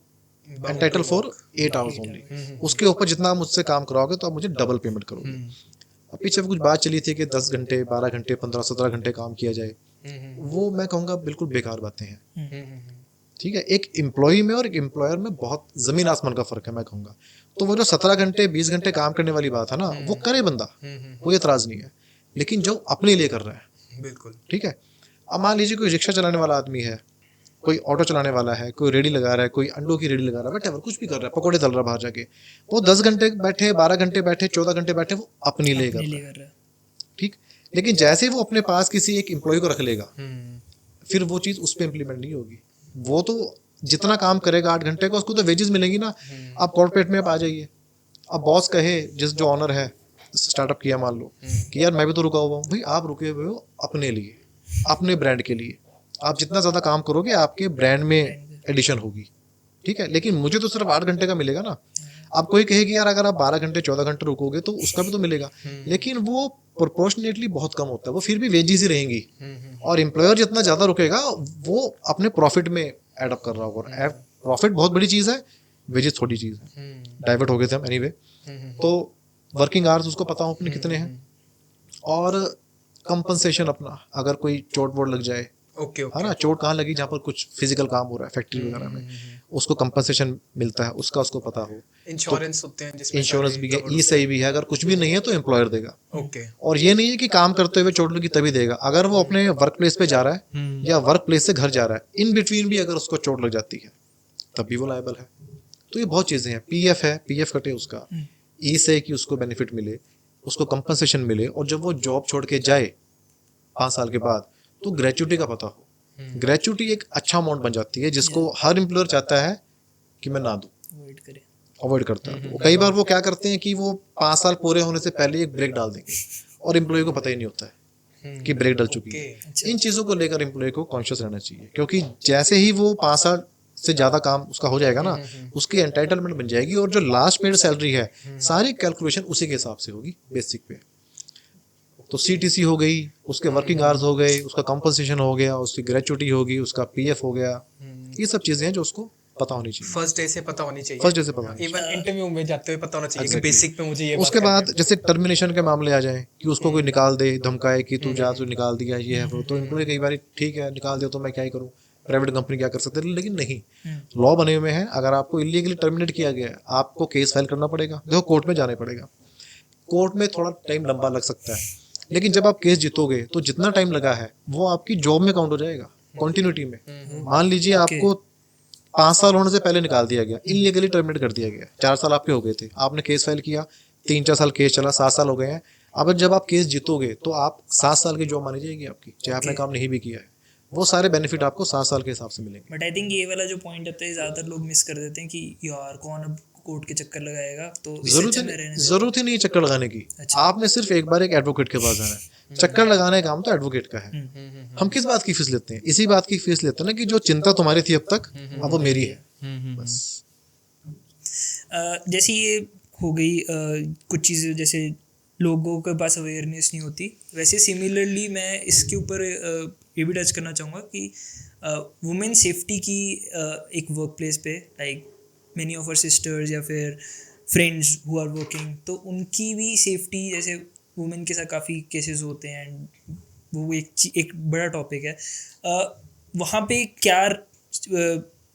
[SPEAKER 2] entitled for 8 hours only. उसके ऊपर जितना आप मुझसे काम कराओगे तो आप मुझे डबल पेमेंट करोगे। अब पीछे कुछ बात चली थी कि 10 घंटे 12 घंटे 15 17 घंटे काम किया जाए, वो मैं कहूँगा बिल्कुल बेकार बातें हैं। ठीक है, एक एम्प्लॉय में और एक एम्प्लॉयर में बहुत जमीन आसमान का फर्क है मैं कहूँगा। तो वो जो 17 घंटे 20 घंटे काम करने वाली बात है ना, वो करे बंदा, कोई एतराज नहीं है, लेकिन जो अपने लिए कर रहा है।
[SPEAKER 3] बिल्कुल।
[SPEAKER 2] ठीक है, अब मान लीजिए कोई रिक्शा चलाने वाला आदमी है, कोई ऑटो चलाने वाला है, कोई रेडी लगा रहा है, कोई अंडों की रेडी लगा रहा है, वटेवर कुछ भी कर रहा है, पकौड़े तल रहा है बाहर जाके, वो 10 घंटे बैठे 12 घंटे बैठे 14 घंटे बैठे, वो अपने लिए कर रहा है। ठीक, लेकिन जैसे ही वो अपने पास किसी एक एम्प्लॉय को रख लेगा, फिर वो चीज़ उस पर इम्प्लीमेंट नहीं होगी। वो तो जितना काम करेगा 8 घंटे का, उसको तो वेजेस मिलेंगी ना। आप कॉर्पोरेट में आप आ जाइए, अब बॉस कहे, जिस जो ऑनर है स्टार्टअप किया मान लो कि यार मैं भी तो रुका हुआ हूँ, भाई आप रुके हुए हो अपने लिए, अपने ब्रांड के लिए। आप जितना ज़्यादा काम करोगे आपके ब्रांड में एडिशन होगी। ठीक है, लेकिन मुझे तो सिर्फ 8 घंटे का मिलेगा ना। आप कोई कहे कि यार अगर आप 12 घंटे 14 घंटे रुकोगे तो उसका भी तो मिलेगा, लेकिन वो प्रोपोर्शनेटली बहुत कम होता है, वो फिर भी वेजेस ही रहेंगी। और एम्प्लॉयर जितना ज़्यादा रुकेगा वो अपने प्रॉफिट में एडअप कर रहा होगा। और प्रॉफिट बहुत बड़ी चीज़ है, वेजेस थोड़ी चीज़ है। डाइवर्ट हो गए थे हम एनीवे। तो वर्किंग आवर्स उसको पता हो अपने कितने हैं, और कंपनसेशन अपना, अगर कोई चोट वोट लग जाए,
[SPEAKER 3] ओके
[SPEAKER 2] है ना, चोट कहाँ लगी, जहाँ पर कुछ फिजिकल काम हो रहा है फैक्ट्री वगैरह में, उसको कंपनसेशन मिलता है, उसका उसको पता हो।
[SPEAKER 3] इंश्योरेंस होते हैं जिसमें
[SPEAKER 2] इंश्योरेंस भी है, ईएसआई भी है, अगर कुछ भी नहीं है तो एम्प्लॉयर देगा।
[SPEAKER 3] ओके।
[SPEAKER 2] और ये नहीं है कि काम करते हुए चोट लगी तभी देगा, अगर वो अपने वर्क प्लेस पे जा रहा है या वर्क प्लेस से घर जा रहा है, इन बिटवीन भी अगर उसको चोट लग जाती है तब भी वो लायबल है। तो ये बहुत चीज़ें हैं। पीएफ है, पीएफ कटे उसका, ईएसआई की उसको बेनिफिट मिले, उसको कंपनसेशन मिले, और जब वो जॉब छोड़ के जाए 5 साल के बाद तो ग्रेचुटी का पता हो। ग्रेचुटी एक अच्छा अमाउंट बन जाती है जिसको हर एम्प्लॉयर चाहता है कि मैं ना दूं, अवॉइड करता है। वो कई बार वो क्या करते हैं कि वो 5 साल पूरे होने से पहले एक ब्रेक डाल देंगे और एम्प्लॉय को पता ही नहीं होता है कि ब्रेक डल चुकी है। इन चीज़ों को लेकर एम्प्लॉय को कॉन्शियस रहना चाहिए, क्योंकि जैसे ही वो 5 साल से ज़्यादा काम उसका हो जाएगा ना, उसकी एंटाइटलमेंट बन जाएगी, और जो लास्ट पेड सैलरी है सारी कैलकुलेशन उसी के हिसाब से होगी बेसिक पे। तो सीटीसी हो गई, उसके वर्किंग आवर्स हो गए, उसका कंपनसेशन हो गया, उसकी ग्रेचुटी होगी, उसका पीएफ हो गया, ये सब चीज़ें हैं जो उसको पता होनी चाहिए।
[SPEAKER 3] फर्स्ट डे से पता होनी चाहिए।
[SPEAKER 2] फर्स्ट डे से पता होनी
[SPEAKER 3] इवन इंटरव्यू में जाते हुए पता होना चाहिए कि
[SPEAKER 2] Exactly.
[SPEAKER 3] बेसिक पे मुझे ये
[SPEAKER 2] उसके बाद जैसे टर्मिनेशन के मामले आ जाए कि उसको कोई निकाल दे, धमकाए कि तू जा, तू निकाल दिया, ये है वो, तो एम्प्लॉय कई बार ठीक है निकाल दे तो मैं क्या ही करूँ, प्राइवेट कंपनी क्या कर सकते हैं, लेकिन नहीं, लॉ बने हुए हैं। अगर आपको इलीगली टर्मिनेट किया गया है आपको केस फाइल करना पड़ेगा, देखो कोर्ट में जाना पड़ेगा। कोर्ट में थोड़ा टाइम लंबा लग सकता है, लेकिन जब आप केस जीतोगे तो जितना टाइम लगा है वो आपकी जॉब में काउंट हो जाएगा, कंटिन्यूटी में। मान लीजिए आपको 5 साल होने से पहले निकाल दिया गया, इलीगली टर्मिनेट कर दिया गया, 4 साल आपके हो गए थे, आपने केस फाइल किया, 3-4 साल केस चला, 7 साल हो गए हैं। अब जब आप केस जीतोगे तो आप 7 साल की जॉब मानी जाएगी आपकी, चाहे आपने काम नहीं भी किया है। वो सारे बेनिफिट आपको 7 साल के हिसाब से मिलेंगे।
[SPEAKER 1] बट आई थिंक ये वाला जो पॉइंट आता है ज़्यादातर लोग मिस कर देते हैं कि यार कौन अब कोर्ट के चक्कर लगाएगा, तो
[SPEAKER 2] जरूरत ही नहीं है चक्कर लगाने की। आपने सिर्फ एक बार एक एडवोकेट के पास जाना है। चक्कर लगाने का काम तो एडवोकेट का है। हम किस बात की फीस लेते हैं? इसी बात की फीस लेते हैं ना कि जो चिंता तुम्हारी थी अब तक, अब वो मेरी है बस।
[SPEAKER 1] जैसे ये हो गई कुछ चीज़ें, जैसे लोगों के पास अवेयरनेस नहीं होती। वैसे सिमिलरली मैं इसके ऊपर ये भी टच करना चाहूँगा कि वुमेन सेफ्टी की एक वर्क प्लेस पे, like many of our sisters या फिर फ्रेंड्स हु आर वर्किंग, तो उनकी भी सेफ्टी, जैसे वुमेन के साथ काफ़ी केसेस होते हैं एंड वो एक बड़ा टॉपिक है। वहाँ पे क्या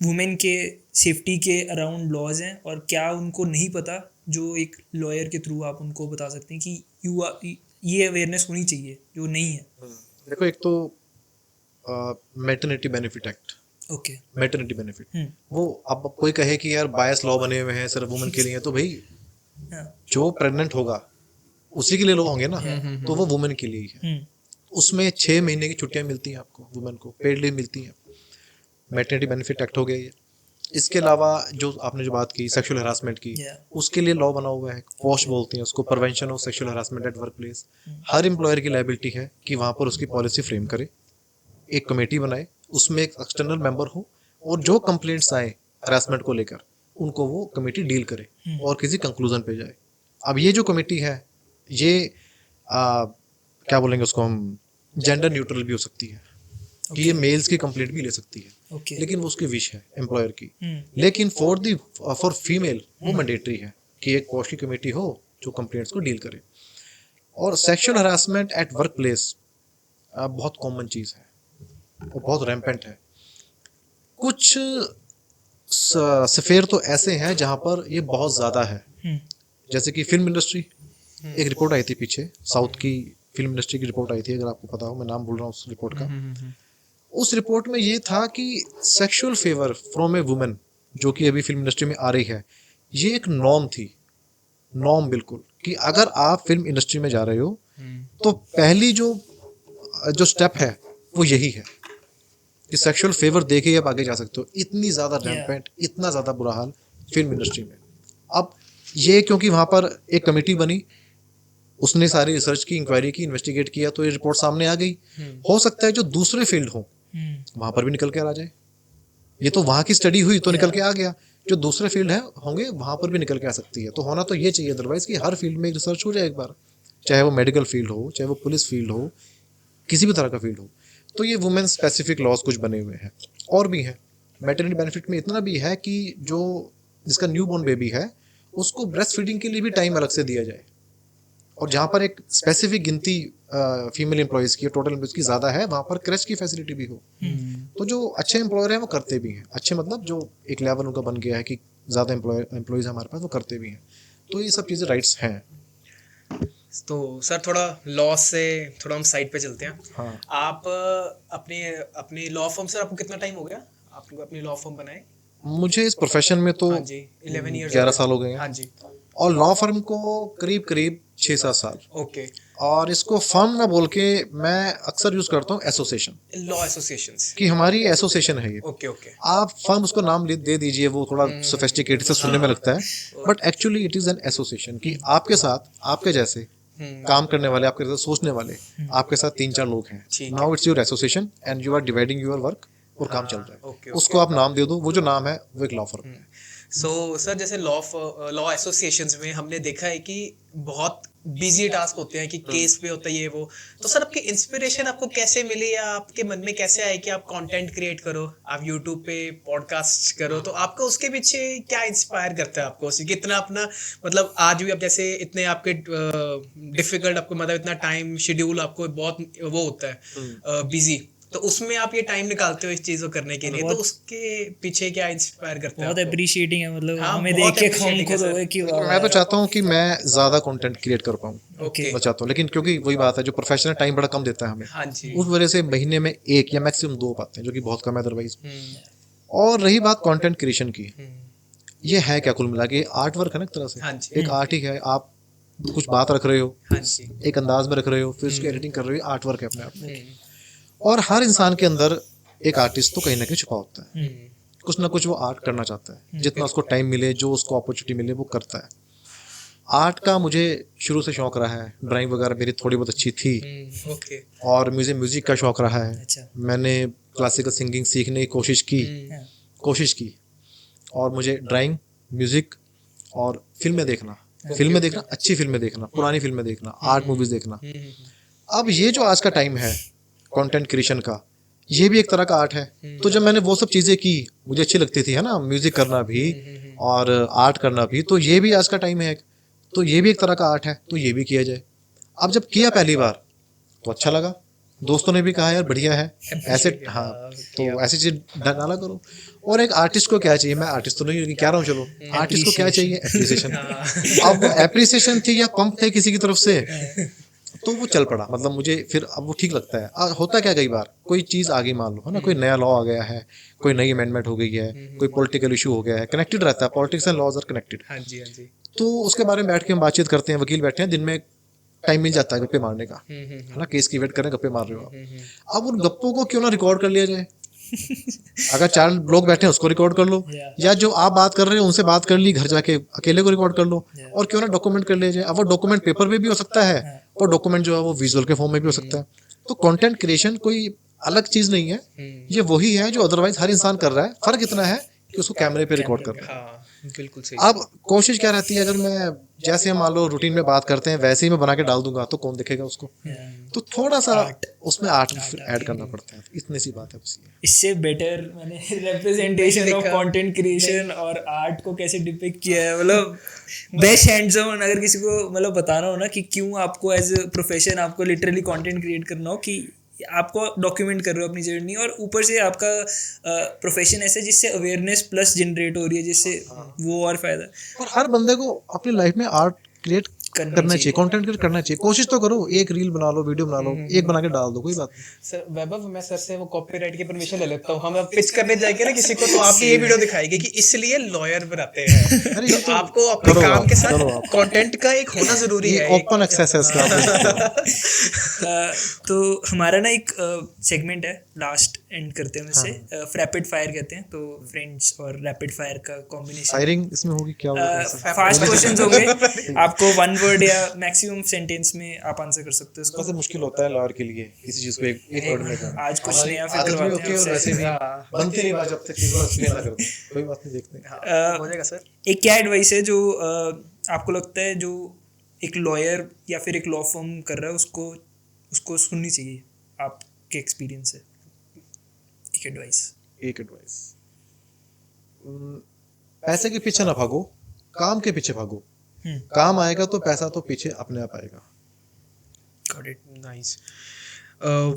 [SPEAKER 1] वुमेन के सेफ्टी के अराउंड लॉज हैं और क्या उनको नहीं पता, जो एक लॉयर के थ्रू आप उनको बता सकते हैं कि ये अवेयरनेस होनी चाहिए जो नहीं है?
[SPEAKER 2] देखो, एक तो maternity benefit act,
[SPEAKER 1] okay.
[SPEAKER 2] Maternity benefit, वो अब कोई कहे कि यार बायस लॉ बने हुए हैं सिर्फ वुमेन के लिए, तो भाई जो प्रेग्नेंट होगा उसी के लिए लॉ होंगे ना, तो वो वुमेन के लिए ही है। उसमें 6 महीने की छुट्टियां मिलती हैं आपको, वुमेन को पेड लीव मिलती हैं। मैटरनिटी बेनिफिट एक्ट हो गया ये। इसके अलावा जो आपने जो बात की सेक्सुअल हरासमेंट की, उसके लिए लॉ बना हुआ है, पॉश बोलते हैं उसको, prevention of sexual harassment at work place. Her employer की लायबिलिटी है कि वहाँ पर उसकी पॉलिसी फ्रेम करे, एक कमेटी बनाए, उसमें एक एक्सटर्नल मेंबर हो, और जो कंप्लेंट्स आए हरासमेंट को लेकर उनको वो कमेटी डील करे और किसी कंक्लूजन पे जाए। अब ये जो कमेटी है ये क्या बोलेंगे उसको हम, जेंडर न्यूट्रल भी हो सकती है कि ये मेल्स की कंप्लेंट भी ले सकती है, लेकिन वो उसकी विश है एम्प्लॉयर की। लेकिन फॉर फीमेल वो मैंडेटरी है कि एक पॉश की कमेटी हो जो कंप्लेंट्स को डील करे। और sexual harassment at work place बहुत कॉमन चीज़ है और बहुत रैम्पेंट है। कुछ सफेयर तो ऐसे हैं जहाँ पर ये बहुत ज़्यादा है, जैसे कि फिल्म इंडस्ट्री। एक रिपोर्ट आई थी पीछे, साउथ की फिल्म इंडस्ट्री की रिपोर्ट आई थी, अगर आपको पता हो, मैं नाम भूल रहा हूँ उस रिपोर्ट का। उस रिपोर्ट में ये था कि sexual favour from A women जो कि अभी फिल्म इंडस्ट्री में आ रही है, ये एक नॉर्म थी, नॉर्म बिल्कुल, कि अगर आप फिल्म इंडस्ट्री में जा रहे हो तो पहली जो स्टेप है वो यही है कि सेक्सुअल फेवर देके ही आप आगे जा सकते हो। इतनी ज़्यादा रैम्पेंट, इतना ज़्यादा बुरा हाल फिल्म इंडस्ट्री में। अब ये क्योंकि वहाँ पर एक कमेटी बनी, उसने सारी रिसर्च की, इंक्वायरी की, इन्वेस्टिगेट किया, तो ये रिपोर्ट सामने आ गई। हो सकता है जो दूसरे फील्ड हो वहाँ पर भी निकल के आ जाए। ये तो वहाँ की स्टडी हुई तो निकल के आ गया, जो दूसरे फील्ड है होंगे वहाँ पर भी निकल के आ सकती है। तो होना तो ये चाहिए अदरवाइज कि हर फील्ड में रिसर्च हो जाए एक बार, चाहे वो मेडिकल फील्ड हो, चाहे वो पुलिस फील्ड हो, किसी भी तरह का फील्ड हो। तो ये वुमेन स्पेसिफिक लॉज कुछ बने हुए हैं और भी हैं। मैटरनिटी बेनिफिट में इतना भी है कि जो जिसका न्यू बॉर्न बेबी है उसको ब्रेस्ट फीडिंग के लिए भी टाइम अलग से दिया जाए, और जहाँ पर एक स्पेसिफिक गिनती फीमेल एम्प्लॉयज़ की, टोटल एम्प्लॉयज़ की ज़्यादा है, वहाँ पर क्रैश की फैसिलिटी भी हो। तो जो अच्छे एम्प्लॉयर हैं वो करते भी हैं, अच्छे मतलब जो एक लेवल उनका बन गया है कि ज़्यादा एम्प्लॉयज़ हमारे पास, वो करते भी हैं। तो ये सब चीज़ें राइट्स हैं।
[SPEAKER 3] तो सर थोड़ा लॉ से थोड़ा हम साइड पे चलते हैं।
[SPEAKER 2] हाँ।
[SPEAKER 3] आप अपने लॉ फर्म, सर आपको कितना टाइम हो गया आपको अपनी लॉ फर्म बनाए?
[SPEAKER 2] मुझे इस प्रोफेशन में तो
[SPEAKER 3] हाँ जी, 11 ईयर्स
[SPEAKER 2] 11 साल हो गए हैं।
[SPEAKER 3] हाँ जी।
[SPEAKER 2] और लॉ फर्म को करीब करीब 6-7 साल।
[SPEAKER 3] ओके।
[SPEAKER 2] और इसको फर्म ना बोल के मैं अक्सर यूज करता हूँ एसोसिएशन,
[SPEAKER 3] लॉ एसोसिएशंस।
[SPEAKER 2] कि हमारी एसोसिएशन है ये।
[SPEAKER 3] Okay okay.
[SPEAKER 2] आप फर्म उसको नाम दे दीजिए, वो थोड़ा सोफिस्टिकेटेड से सुनने में लगता है, but actually it is an association कि आपके साथ आपके जैसे काम करने वाले, आपके जैसे सोचने वाले आपके साथ 3-4 लोग हैं। Now it's your association and you are dividing your work, और काम चल रहा है। उसको आप नाम दे दो, वो जो नाम है वो एक लॉ फर्म है।
[SPEAKER 3] सो सर जैसे लॉ एसोसिएशंस में हमने देखा है कि बहुत बिजी टास्क होते हैं कि केस पे होता है ये वो। तो सर आपकी इंस्पिरेशन आपको कैसे मिली, या आपके मन में कैसे आए कि आप कंटेंट क्रिएट करो, आप यूट्यूब पे पॉडकास्ट करो? तो आपको उसके पीछे क्या इंस्पायर करता है आपको, कितना अपना मतलब आज भी आप जैसे इतने आपके डिफिकल्ट, आपको मतलब इतना टाइम शेड्यूल आपको बहुत वो होता है बिजी, तो उसमें आप ये टाइम निकालते हो इस चीज को करने के लिए, तो उसके पीछे क्या इंस्पायर करता है?
[SPEAKER 1] बहुत अप्रिशिएटिंग है, मतलब
[SPEAKER 3] हाँ,
[SPEAKER 1] हमें
[SPEAKER 3] बहुत
[SPEAKER 1] देख के
[SPEAKER 3] appreciating
[SPEAKER 1] खुद
[SPEAKER 3] है
[SPEAKER 1] होए कि
[SPEAKER 2] मैं तो चाहता हूँ कि मैं ज़्यादा कंटेंट क्रिएट कर पाऊँ,
[SPEAKER 3] ओके।
[SPEAKER 2] मैं चाहता हूँ, लेकिन क्योंकि वही बात है, जो प्रोफेशनल टाइम बड़ा कम देता है हमें,
[SPEAKER 3] हाँ जी।
[SPEAKER 2] उस वजह से महीने में 1 या मैक्सिमम 2 पाते हैं, जो कि बहुत कम है अदरवाइज। और रही बात कंटेंट क्रिएशन की, ये है क्या कुल मिला के आर्ट वर्क है ना एक तरह से।
[SPEAKER 3] हाँ जी।
[SPEAKER 2] एक आर्ट ही है, आप कुछ बात रख रहे हो,
[SPEAKER 3] हाँ जी।
[SPEAKER 2] एक अंदाज में रख रहे हो, फिर उसकी एडिटिंग कर रहे हो, आर्ट वर्क है अपने आप में। और हर इंसान के अंदर एक आर्टिस्ट तो कहीं ना कहीं छुपा होता है, कुछ ना कुछ वो आर्ट करना चाहता है, जितना उसको टाइम मिले, जो उसको अपॉर्चुनिटी मिले वो करता है। आर्ट का मुझे शुरू से शौक रहा है, ड्राइंग वगैरह मेरी थोड़ी बहुत अच्छी थी,
[SPEAKER 3] ओके।
[SPEAKER 2] और मुझे म्यूजिक का शौक रहा है।
[SPEAKER 1] अच्छा।
[SPEAKER 2] मैंने क्लासिकल सिंगिंग सीखने की कोशिश की, और मुझे ड्राइंग, म्यूजिक और फिल्में देखना फिल्में देखना, अच्छी फिल्में देखना, पुरानी फिल्में देखना, आर्ट मूवीज देखना। अब ये जो आज का टाइम है कंटेंट क्रिएशन का, ये भी एक तरह का आर्ट है। तो जब मैंने वो सब चीज़ें की, मुझे अच्छी लगती थी, है ना, म्यूजिक करना भी और आर्ट करना भी, तो ये भी आज का टाइम है, तो ये भी एक तरह का आर्ट है, तो ये भी किया जाए। अब जब किया पहली बार तो अच्छा लगा, दोस्तों ने भी कहा यार बढ़िया है, ऐसे हाँ, तो ऐसी चीज डाला करो। और एक आर्टिस्ट को क्या चाहिए, मैं आर्टिस्ट तो नहीं कह रहा हूँ, चलो आर्टिस्ट को क्या चाहिए, एप्रिसिएशन। अब एप्रिसिएशन थी या पंप थे किसी की तरफ से, तो वो चल पड़ा, मतलब मुझे फिर अब वो ठीक लगता है। होता क्या कई बार कोई चीज़ आ गई, मान लो है ना, कोई नया लॉ आ गया है, कोई नई अमेंडमेंट हो गई है, कोई पॉलिटिकल इशू हो गया है, कनेक्टेड रहता है, politics and laws are connected.
[SPEAKER 3] हाँ जी, हाँ जी।
[SPEAKER 2] तो उसके बारे में बैठ के हम बातचीत करते हैं, वकील बैठे हैं, दिन में टाइम मिल जाता है गप्पे मारने का, है ना, केस की वेट करें, गप्पे मार रहे हो आप। अब उन गप्पों को क्यों ना रिकॉर्ड कर लिया जाए, अगर 4 लोग बैठे हैं उसको रिकॉर्ड कर लो, या जो आप बात कर रहे हो उनसे बात कर ली, घर जाके अकेले को रिकॉर्ड कर लो, और क्यों ना डॉक्यूमेंट कर लिया जाए। अब वो डॉक्यूमेंट पेपर पे भी हो सकता है, और डॉक्यूमेंट जो है वो विजुअल के फॉर्म में भी हो सकता है। तो कंटेंट क्रिएशन कोई अलग चीज नहीं है, ये वही है जो अदरवाइज हर इंसान कर रहा है। फर्क इतना है कि उसको कैमरे पे रिकॉर्ड कर रहा है।
[SPEAKER 3] हाँ, बिल्कुल सही।
[SPEAKER 2] अब कोशिश क्या रहती है, अगर मैं जैसे हम मान लो रूटीन में बात करते हैं वैसे ही मैं बना के डाल दूंगा तो कौन देखेगा उसको, तो थोड़ा सा उसमें आर्ट ऐड करना पड़ता है, इतनी सी बात है बस ये।
[SPEAKER 1] इससे बेटर मैंने रिप्रेजेंटेशन ऑफ कंटेंट क्रिएशन और आर्ट को कैसे डिपिक्ट किया है, मतलब बेस्ट हैंड्स ऑन। अगर किसी को मतलब बताना हो ना कि क्यों आपको एज ए प्रोफेशन आपको लिटरली कंटेंट क्रिएट करना हो, कि आपको डॉक्यूमेंट कर रहे हो अपनी जर्नी, और ऊपर से आपका प्रोफेशन ऐसे जिससे अवेयरनेस प्लस जनरेट हो रही है, जिससे वो और फायदा।
[SPEAKER 2] और हर बंदे को अपनी लाइफ में आर्ट क्रिएट करना चाहिए, कंटेंट क्रिएट करना चाहिए। कोशिश तो करो, एक रील बना लो, वीडियो बना लो, एक बना के डाल दो, कोई बात नहीं।
[SPEAKER 3] सर वैभव, मैं सर से वो कॉपीराइट की परमिशन ले लेता हूँ। हम अब पिच करने जाएंगे ना किसी को, तो आपकी ये वीडियो दिखाएगी कि इसलिए लॉयर बनाते हैं।
[SPEAKER 2] अरे ये
[SPEAKER 3] तो आपको अपने
[SPEAKER 2] करो
[SPEAKER 3] काम
[SPEAKER 2] आप,
[SPEAKER 3] के साथ
[SPEAKER 2] करो आप।
[SPEAKER 3] कंटेंट का एक होना जरूरी है।
[SPEAKER 2] ओपन एक्सेस है इसका।
[SPEAKER 1] तो हमारा ना एक सेगमेंट है, लास्ट एंड करते हैं वैसे, रैपिड फायर कहते हैं। तो फ्रेंड्स और रैपिड फायर का कॉम्बिनेशन,
[SPEAKER 2] फायरिंग इसमें होगी क्या होगा?
[SPEAKER 1] फास्ट क्वेश्चंस होंगे, आपको 1 वर्ड या मैक्सिमम सेंटेंस में आप आंसर कर सकते हो इसको।
[SPEAKER 2] सबसे मुश्किल होता है लॉयर के लिए किसी चीज को एक वर्ड में करना।
[SPEAKER 1] आज कुछ नया फिर
[SPEAKER 2] आदत भी
[SPEAKER 1] करवाते
[SPEAKER 2] होती है
[SPEAKER 1] हैं
[SPEAKER 2] और वैसे भी बनती नहीं बात जब तक चीज को एक्सप्लेन ना कर दो। कोई बात नहीं, देखते हैं।
[SPEAKER 3] हो जाएगा सर।
[SPEAKER 1] एक क्या एडवाइस है जो आपको लगता है जो एक लॉयर या फिर एक लॉ फर्म कर रहा है उसको सुननी चाहिए आपके एक्सपीरियंस से? एक एडवाइस।
[SPEAKER 2] पैसे के पीछे ना भागो, काम के पीछे भागो। काम आएगा तो पैसा तो पीछे अपने आप आएगा।
[SPEAKER 1] Got it.
[SPEAKER 3] Nice.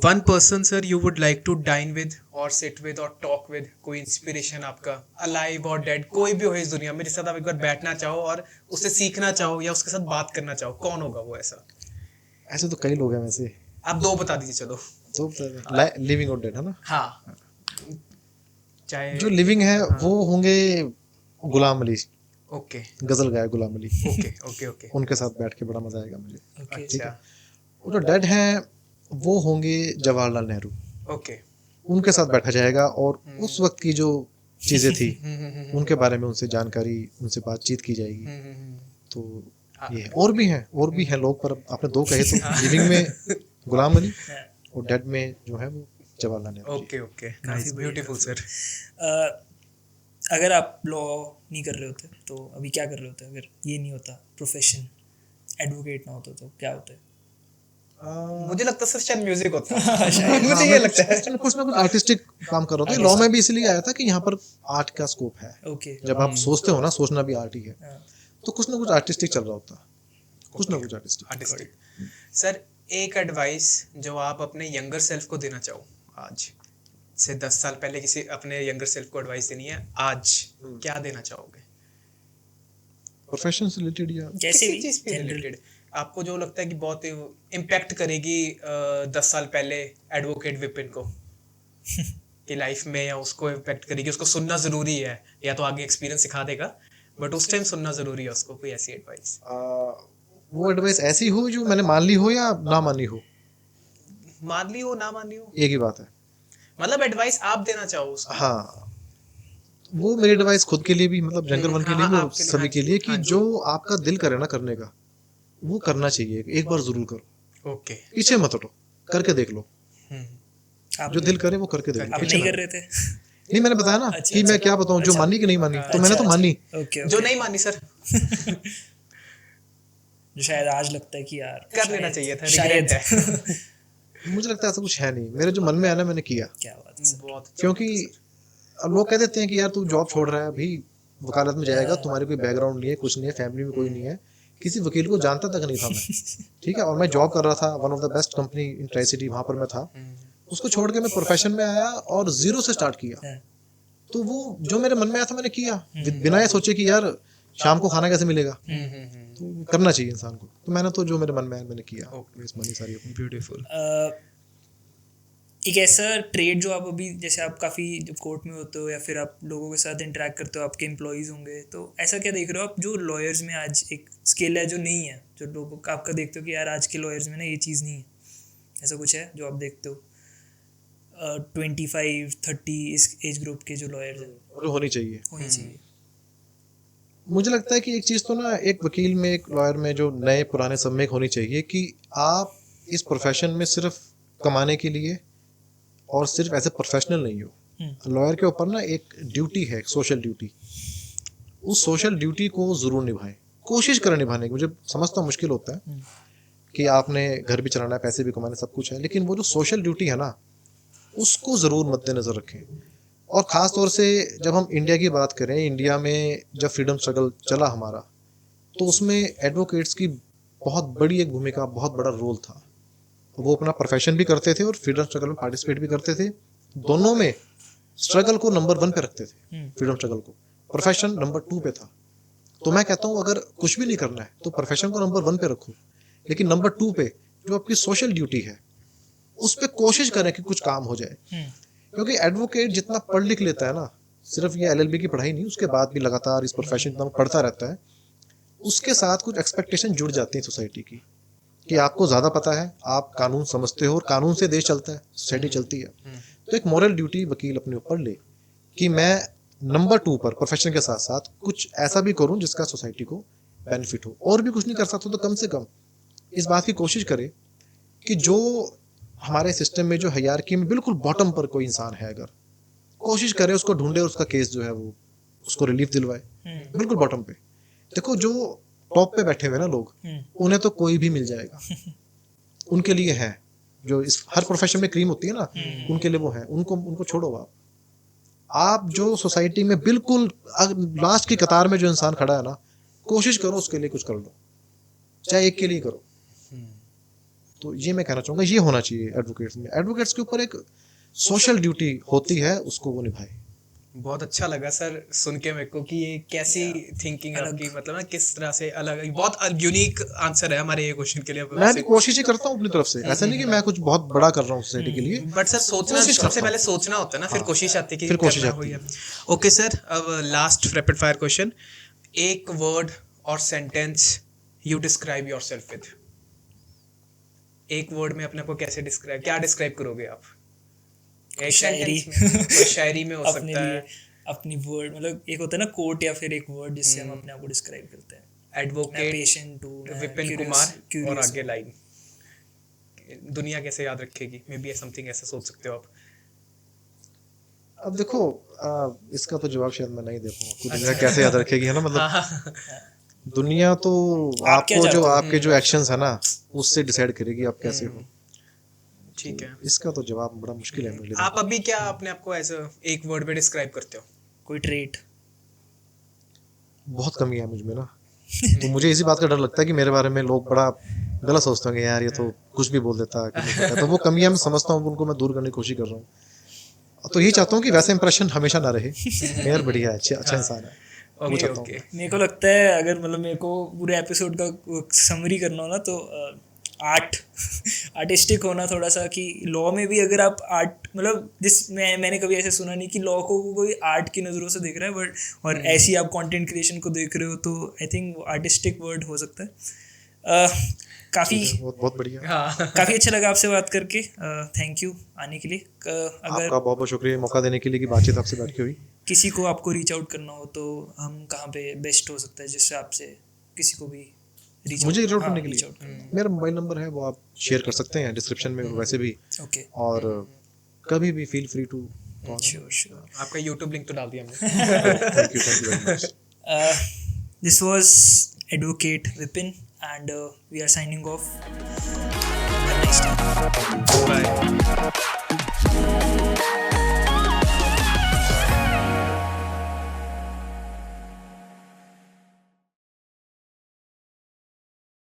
[SPEAKER 3] One person, sir, you would like to dine with or sit with or talk with, कोई इंस्पिरेशन आपका, alive or dead, कोई भी हो इस दुनिया में, जिसके साथ आप एक बार बैठना चाहो और उससे सीखना चाहो या उसके साथ बात करना चाहो, कौन होगा वो ऐसा?
[SPEAKER 2] ऐसे तो कई लोग हैं वैसे।
[SPEAKER 3] आप 2 बता दीजिए चलो।
[SPEAKER 2] तो लिविंग और डेड है ना?
[SPEAKER 3] हाँ, चाहे
[SPEAKER 2] जो लिविंग है वो होंगे गुलाम अली,
[SPEAKER 3] ओके
[SPEAKER 2] गजल गाया Ghulam Ali.
[SPEAKER 3] Okay okay okay
[SPEAKER 2] उनके साथ बैठ के बड़ा मजा आएगा मुझे।
[SPEAKER 1] Okay.
[SPEAKER 2] ठीक है। वो जो डेड हैं वो होंगे जवाहरलाल नेहरू,
[SPEAKER 3] ओके
[SPEAKER 2] उनके साथ बैठा जाएगा और उस वक्त की जो चीजें थी उनके बारे में उनसे जानकारी, उनसे बातचीत की जाएगी। तो ये है। और भी हैं लोग, पर आपने 2 कहे तो लिविंग में गुलाम अली और डेड में जो है वो Jawaharlal Nehru.
[SPEAKER 3] Okay okay, nice, beautiful sir.
[SPEAKER 1] अगर आप लॉ नहीं कर रहे होते तो अभी क्या कर रहे होते? अगर ये नहीं होता, प्रोफेशन एडवोकेट ना होता, तो क्या होता है?
[SPEAKER 3] मुझे लगता है सर शायद म्यूजिक होता है। मुझे ये लगता है
[SPEAKER 2] कुछ ना कुछ आर्टिस्टिक काम कर रहा था। लॉ में भी इसलिए आया था कि यहाँ पर आर्ट का स्कोप है।
[SPEAKER 1] ओके।
[SPEAKER 2] जब आप सोचते हो ना, सोचना भी आर्ट ही है,
[SPEAKER 1] हाँ।
[SPEAKER 2] तो कुछ ना कुछ आर्टिस्टिक चल रहा होता, कुछ ना कुछ आर्टिस्टिक।
[SPEAKER 3] सर, एक एडवाइस जो आप अपने यंगर सेल्फ को देना चाहो, आज से 10 साल पहले किसी अपने यंगर सेल्फ को एडवाइस देनी है, आज क्या देना चाहोगे?
[SPEAKER 2] प्रोफेशन से रिलेटेड या
[SPEAKER 1] जैसे भी
[SPEAKER 3] चीज पे रिलेटेड आपको जो लगता है कि बहुत इम्पैक्ट करेगी 10 साल पहले एडवोकेट विपिन को कि लाइफ में, या उसको इम्पैक्ट करेगी, उसको सुनना जरूरी है, या तो आगे एक्सपीरियंस सिखा देगा, बट उस टाइम सुनना जरूरी है उसको, कोई ऐसी एडवाइस?
[SPEAKER 2] वो एडवाइस ऐसी हो जो मैंने मान ली हो या ना मानी हो?
[SPEAKER 3] मान ली हो ना मान ली हो,
[SPEAKER 2] एक ही बात है।
[SPEAKER 3] मतलब एडवाइस आप देना चाहो उसको।
[SPEAKER 2] हाँ, वो मेरी एडवाइस खुद के लिए भी, मतलब जंगल वन के लिए भी और
[SPEAKER 3] आपके लिए,
[SPEAKER 2] सभी के लिए, कि
[SPEAKER 3] हाँ,
[SPEAKER 2] जो आपका दिल करे ना करने का वो करना चाहिए। एक बार जरूर करो,
[SPEAKER 3] ओके।
[SPEAKER 2] पीछे मत हटो, करके देख लो।
[SPEAKER 1] आप
[SPEAKER 2] जो दिल करे वो करके देख लो।
[SPEAKER 1] आप
[SPEAKER 2] पीछे
[SPEAKER 1] नहीं
[SPEAKER 2] ना
[SPEAKER 1] कर रहे थे?
[SPEAKER 2] नहीं, मैंने बताया ना कि मैं क्या बताऊं, जो मानी कि नहीं मानी, तो मैंने तो मानी।
[SPEAKER 1] ओके।
[SPEAKER 3] जो नहीं मानी सर,
[SPEAKER 1] जो शायद आज लगता है कि यार
[SPEAKER 3] कर लेना चाहिए था,
[SPEAKER 1] शायद
[SPEAKER 3] regret है।
[SPEAKER 2] मुझे लगता है ऐसा कुछ है नहीं, मेरे जो मन में आया ना मैंने किया।
[SPEAKER 1] क्या बात है सर।
[SPEAKER 3] बहुत अच्छा।
[SPEAKER 2] क्योंकि अब लोग कह देते हैं कि यार तू जॉब छोड़ रहा है अभी, वकालत में जाएगा, तुम्हारे कोई बैकग्राउंड नहीं है, कुछ नहीं है, फैमिली में कोई नहीं है, किसी वकील को जानता तक नहीं था मैं, ठीक है, और मैं जॉब कर रहा था one of the best company in tri city, वहाँ पर मैं था। उसको छोड़ के मैं प्रोफेशन में आया और जीरो से स्टार्ट किया।
[SPEAKER 1] हाँ,
[SPEAKER 2] तो वो जो मेरे मन में आया था मैंने किया, बिना ये सोचे कि यार शाम को खाना कैसे मिलेगा, तो करना चाहिए इंसान को। तो मैंने तो जो मेरे मन में आया मैंने किया, इस मनी सारी अपनी।
[SPEAKER 3] ब्यूटीफुल।
[SPEAKER 1] एक ऐसा ट्रेड जो आप अभी, जैसे आप काफ़ी जब कोर्ट में होते हो या फिर आप लोगों के साथ इंटरेक्ट करते हो, आपके एम्प्लॉयज़ होंगे, तो ऐसा क्या देख रहे हो आप जो लॉयर्स में आज एक स्किल है जो नहीं है, जो लोगों का आपका देखते हो कि यार आज के लॉयर्स में ना ये चीज़ नहीं है, ऐसा कुछ है जो आप देखते हो 25-30 इस एज ग्रुप के जो लॉयर्स हैं
[SPEAKER 2] जो होनी चाहिए।
[SPEAKER 1] होनी चाहिए?
[SPEAKER 2] मुझे लगता है कि एक चीज़ तो ना एक वकील में, एक लॉयर में, जो नए पुराने सब में एक होनी चाहिए कि आप इस प्रोफेशन में सिर्फ कमाने के लिए और सिर्फ एज ए प्रोफेशनल नहीं हो। लॉयर के ऊपर ना एक ड्यूटी है, एक सोशल ड्यूटी। उस सोशल ड्यूटी को ज़रूर निभाएं, कोशिश करें निभाने की। मुझे समझता हूँ मुश्किल होता है कि आपने घर भी चलाना है, पैसे भी कमाने, सब कुछ है, लेकिन वो जो सोशल ड्यूटी है ना, उसको ज़रूर मद्देनज़र रखें। और ख़ास तौर से जब हम इंडिया की बात करें, इंडिया में जब फ्रीडम स्ट्रगल चला हमारा, तो उसमें एडवोकेट्स की बहुत बड़ी एक भूमिका, बहुत बड़ा रोल था। वो अपना प्रोफेशन भी करते थे और फ्रीडम स्ट्रगल में पार्टिसिपेट भी करते थे। दोनों में स्ट्रगल को नंबर 1 पे रखते थे, फ्रीडम स्ट्रगल को। प्रोफेशन नंबर 2 पे था। तो मैं कहता हूँ अगर कुछ भी नहीं करना है तो प्रोफेशन को नंबर 1 पे रखो, लेकिन नंबर 2 पे जो आपकी सोशल ड्यूटी है उस पर कोशिश करें कि कुछ काम हो जाए। क्योंकि एडवोकेट जितना पढ़ लिख लेता है ना, सिर्फ ये LLB की पढ़ाई नहीं, उसके बाद भी लगातार इस प्रोफेशन इतना पढ़ता रहता है, उसके साथ कुछ एक्सपेक्टेशन जुड़ जाती है सोसाइटी की कि आपको ज़्यादा पता है, आप कानून समझते हो और कानून से देश चलता है, सोसाइटी चलती है। तो एक मॉरल ड्यूटी वकील अपने ऊपर ले कि मैं नंबर 2 पर प्रोफेशन के साथ साथ कुछ ऐसा भी करूं जिसका सोसाइटी को बेनिफिट हो। और भी कुछ नहीं कर सकता तो कम से कम इस बात की कोशिश करे कि जो हमारे सिस्टम में, जो हायरार्की में बिल्कुल बॉटम पर कोई इंसान है, अगर कोशिश करे उसको ढूंढे और उसका केस जो है वो उसको रिलीफ दिलवाए, बिल्कुल बॉटम पे। देखो जो टॉप पे बैठे हुए ना लोग, उन्हें तो कोई भी मिल जाएगा, उनके लिए है। जो इस हर प्रोफेशन में क्रीम होती है ना, उनके लिए वो है। उनको छोड़ो। आप जो सोसाइटी में बिल्कुल लास्ट की कतार में जो इंसान खड़ा है ना, कोशिश करो उसके लिए कुछ कर लो, चाहे एक के लिए करो। तो ये मैं कहना चाहूँगा, ये होना चाहिए एडवोकेट्स में। एडवोकेट्स के ऊपर एक सोशल ड्यूटी होती है, उसको वो निभाए।
[SPEAKER 3] बहुत अच्छा लगा सर सुन के मेरे को कि ये कैसी थिंकिंग है आपकी, मतलब ना किस तरह से अलग, बहुत यूनिक आंसर है हमारे ये क्वेश्चन के लिए।
[SPEAKER 2] मैं भी कोशिश ही करता हूँ अपनी तरफ से, ऐसा नहीं कि मैं कुछ बहुत बड़ा कर रहा हूँ सोसाइटी के लिए,
[SPEAKER 3] बट सर सोचना,
[SPEAKER 2] कोशिश
[SPEAKER 3] सबसे
[SPEAKER 2] करता
[SPEAKER 3] पहले सोचना होता है ना, फिर कोशिश आती है कि
[SPEAKER 2] फिर कोशिश
[SPEAKER 3] करना
[SPEAKER 2] आती
[SPEAKER 3] हो या। ओके सर, अब लास्ट रैपिड फायर क्वेश्चन, एक वर्ड और sentence you describe yourself with. एक वर्ड में अपने को कैसे डिस्क्राइब, क्या डिस्क्राइब करोगे आप? एक
[SPEAKER 1] शायरी।
[SPEAKER 3] sentence में, कोई शायरी में हो
[SPEAKER 1] अपने
[SPEAKER 3] सकता
[SPEAKER 1] लिए
[SPEAKER 3] है,
[SPEAKER 1] अपनी वर्ड, मतलब एक होता है ना कोट या फिर एक वर्ड जिससे हम अपने आप को डिस्क्राइब करते हैं। मैं
[SPEAKER 3] एडवोकेट
[SPEAKER 1] पेशेंट हूँ, मैं
[SPEAKER 3] विपिन
[SPEAKER 1] curious-
[SPEAKER 3] कुमार, और
[SPEAKER 1] curious
[SPEAKER 3] आगे लाइन, दुनिया कैसे याद रखेगी, मे बी समथिंग ऐसा सोच सकते हो आप।
[SPEAKER 2] अब देखो इसका तो जवाब शायद मैं नहीं दे पाऊंगा, दुनिया कैसे याद रखेगी, है ना, मतलब दुनिया तो
[SPEAKER 1] आप क्या
[SPEAKER 2] आपको जो
[SPEAKER 1] चाहते हो?
[SPEAKER 2] आपके जो एक्शंस है ना उससे डिसाइड करेगी आप कैसे हो।
[SPEAKER 3] ठीक है,
[SPEAKER 2] इसका तो जवाब बड़ा मुश्किल है मेरे लिए।
[SPEAKER 3] आप अभी क्या अपने आप को ऐसा एक वर्ड में डिस्क्राइब करते हो?
[SPEAKER 1] कोई ट्रेट?
[SPEAKER 2] बहुत कमी है मुझ में ना, तो मुझे इसी बात का डर लगता है कि मेरे बारे में लोग बड़ा गलत सोचते होंगे, यार ये तो कुछ भी बोल देता है, कुछ नहीं करता। तो वो कमियां मैं समझता हूँ, उनको मैं दूर करने की कोशिश कर रहा हूँ। तो यही चाहता हूँ कि वैसा इंप्रेशन हमेशा ना रहे, मेयर बढ़िया है, अच्छा इंसान है।
[SPEAKER 3] ओके
[SPEAKER 2] चाहता
[SPEAKER 3] ओके,
[SPEAKER 1] मेरे को लगता है अगर मतलब मेरे को पूरे एपिसोड का समरी करना हो ना तो आर्टिस्टिक होना थोड़ा सा, कि लॉ में भी अगर आप आर्ट, मतलब मैंने कभी ऐसे सुना नहीं कि लॉ को कोई आर्ट की नज़रों से देख रहा है, बट और ऐसी आप कंटेंट क्रिएशन को देख रहे हो, तो आई थिंक आर्टिस्टिक वर्ड हो सकता है। काफ़ी
[SPEAKER 2] बहुत बढ़िया,
[SPEAKER 3] हाँ
[SPEAKER 1] काफ़ी अच्छा लगा आपसे बात करके। थैंक यू आने के लिए। अगर
[SPEAKER 2] आपका बहुत बहुत शुक्रिया मौका देने के लिए कि बातचीत आपसे बैठ के हुई।
[SPEAKER 1] किसी को आपको रीच आउट करना हो तो हम कहाँ पे बेस्ट हो सकता है जिससे आपसे किसी को भी
[SPEAKER 2] मुझे रीच आउट करने के लिए मेरा मोबाइल नंबर है, वो आप शेयर कर सकते हैं डिस्क्रिप्शन में वैसे भी।
[SPEAKER 1] ओके,
[SPEAKER 2] और कभी भी feel free to.
[SPEAKER 1] Sure sure.
[SPEAKER 3] आपका यूट्यूब लिंक तो डाल दिया हमने।
[SPEAKER 2] Thank you very much.
[SPEAKER 1] This was advocate Vipin and we are signing off. Have a nice day.
[SPEAKER 3] Bye.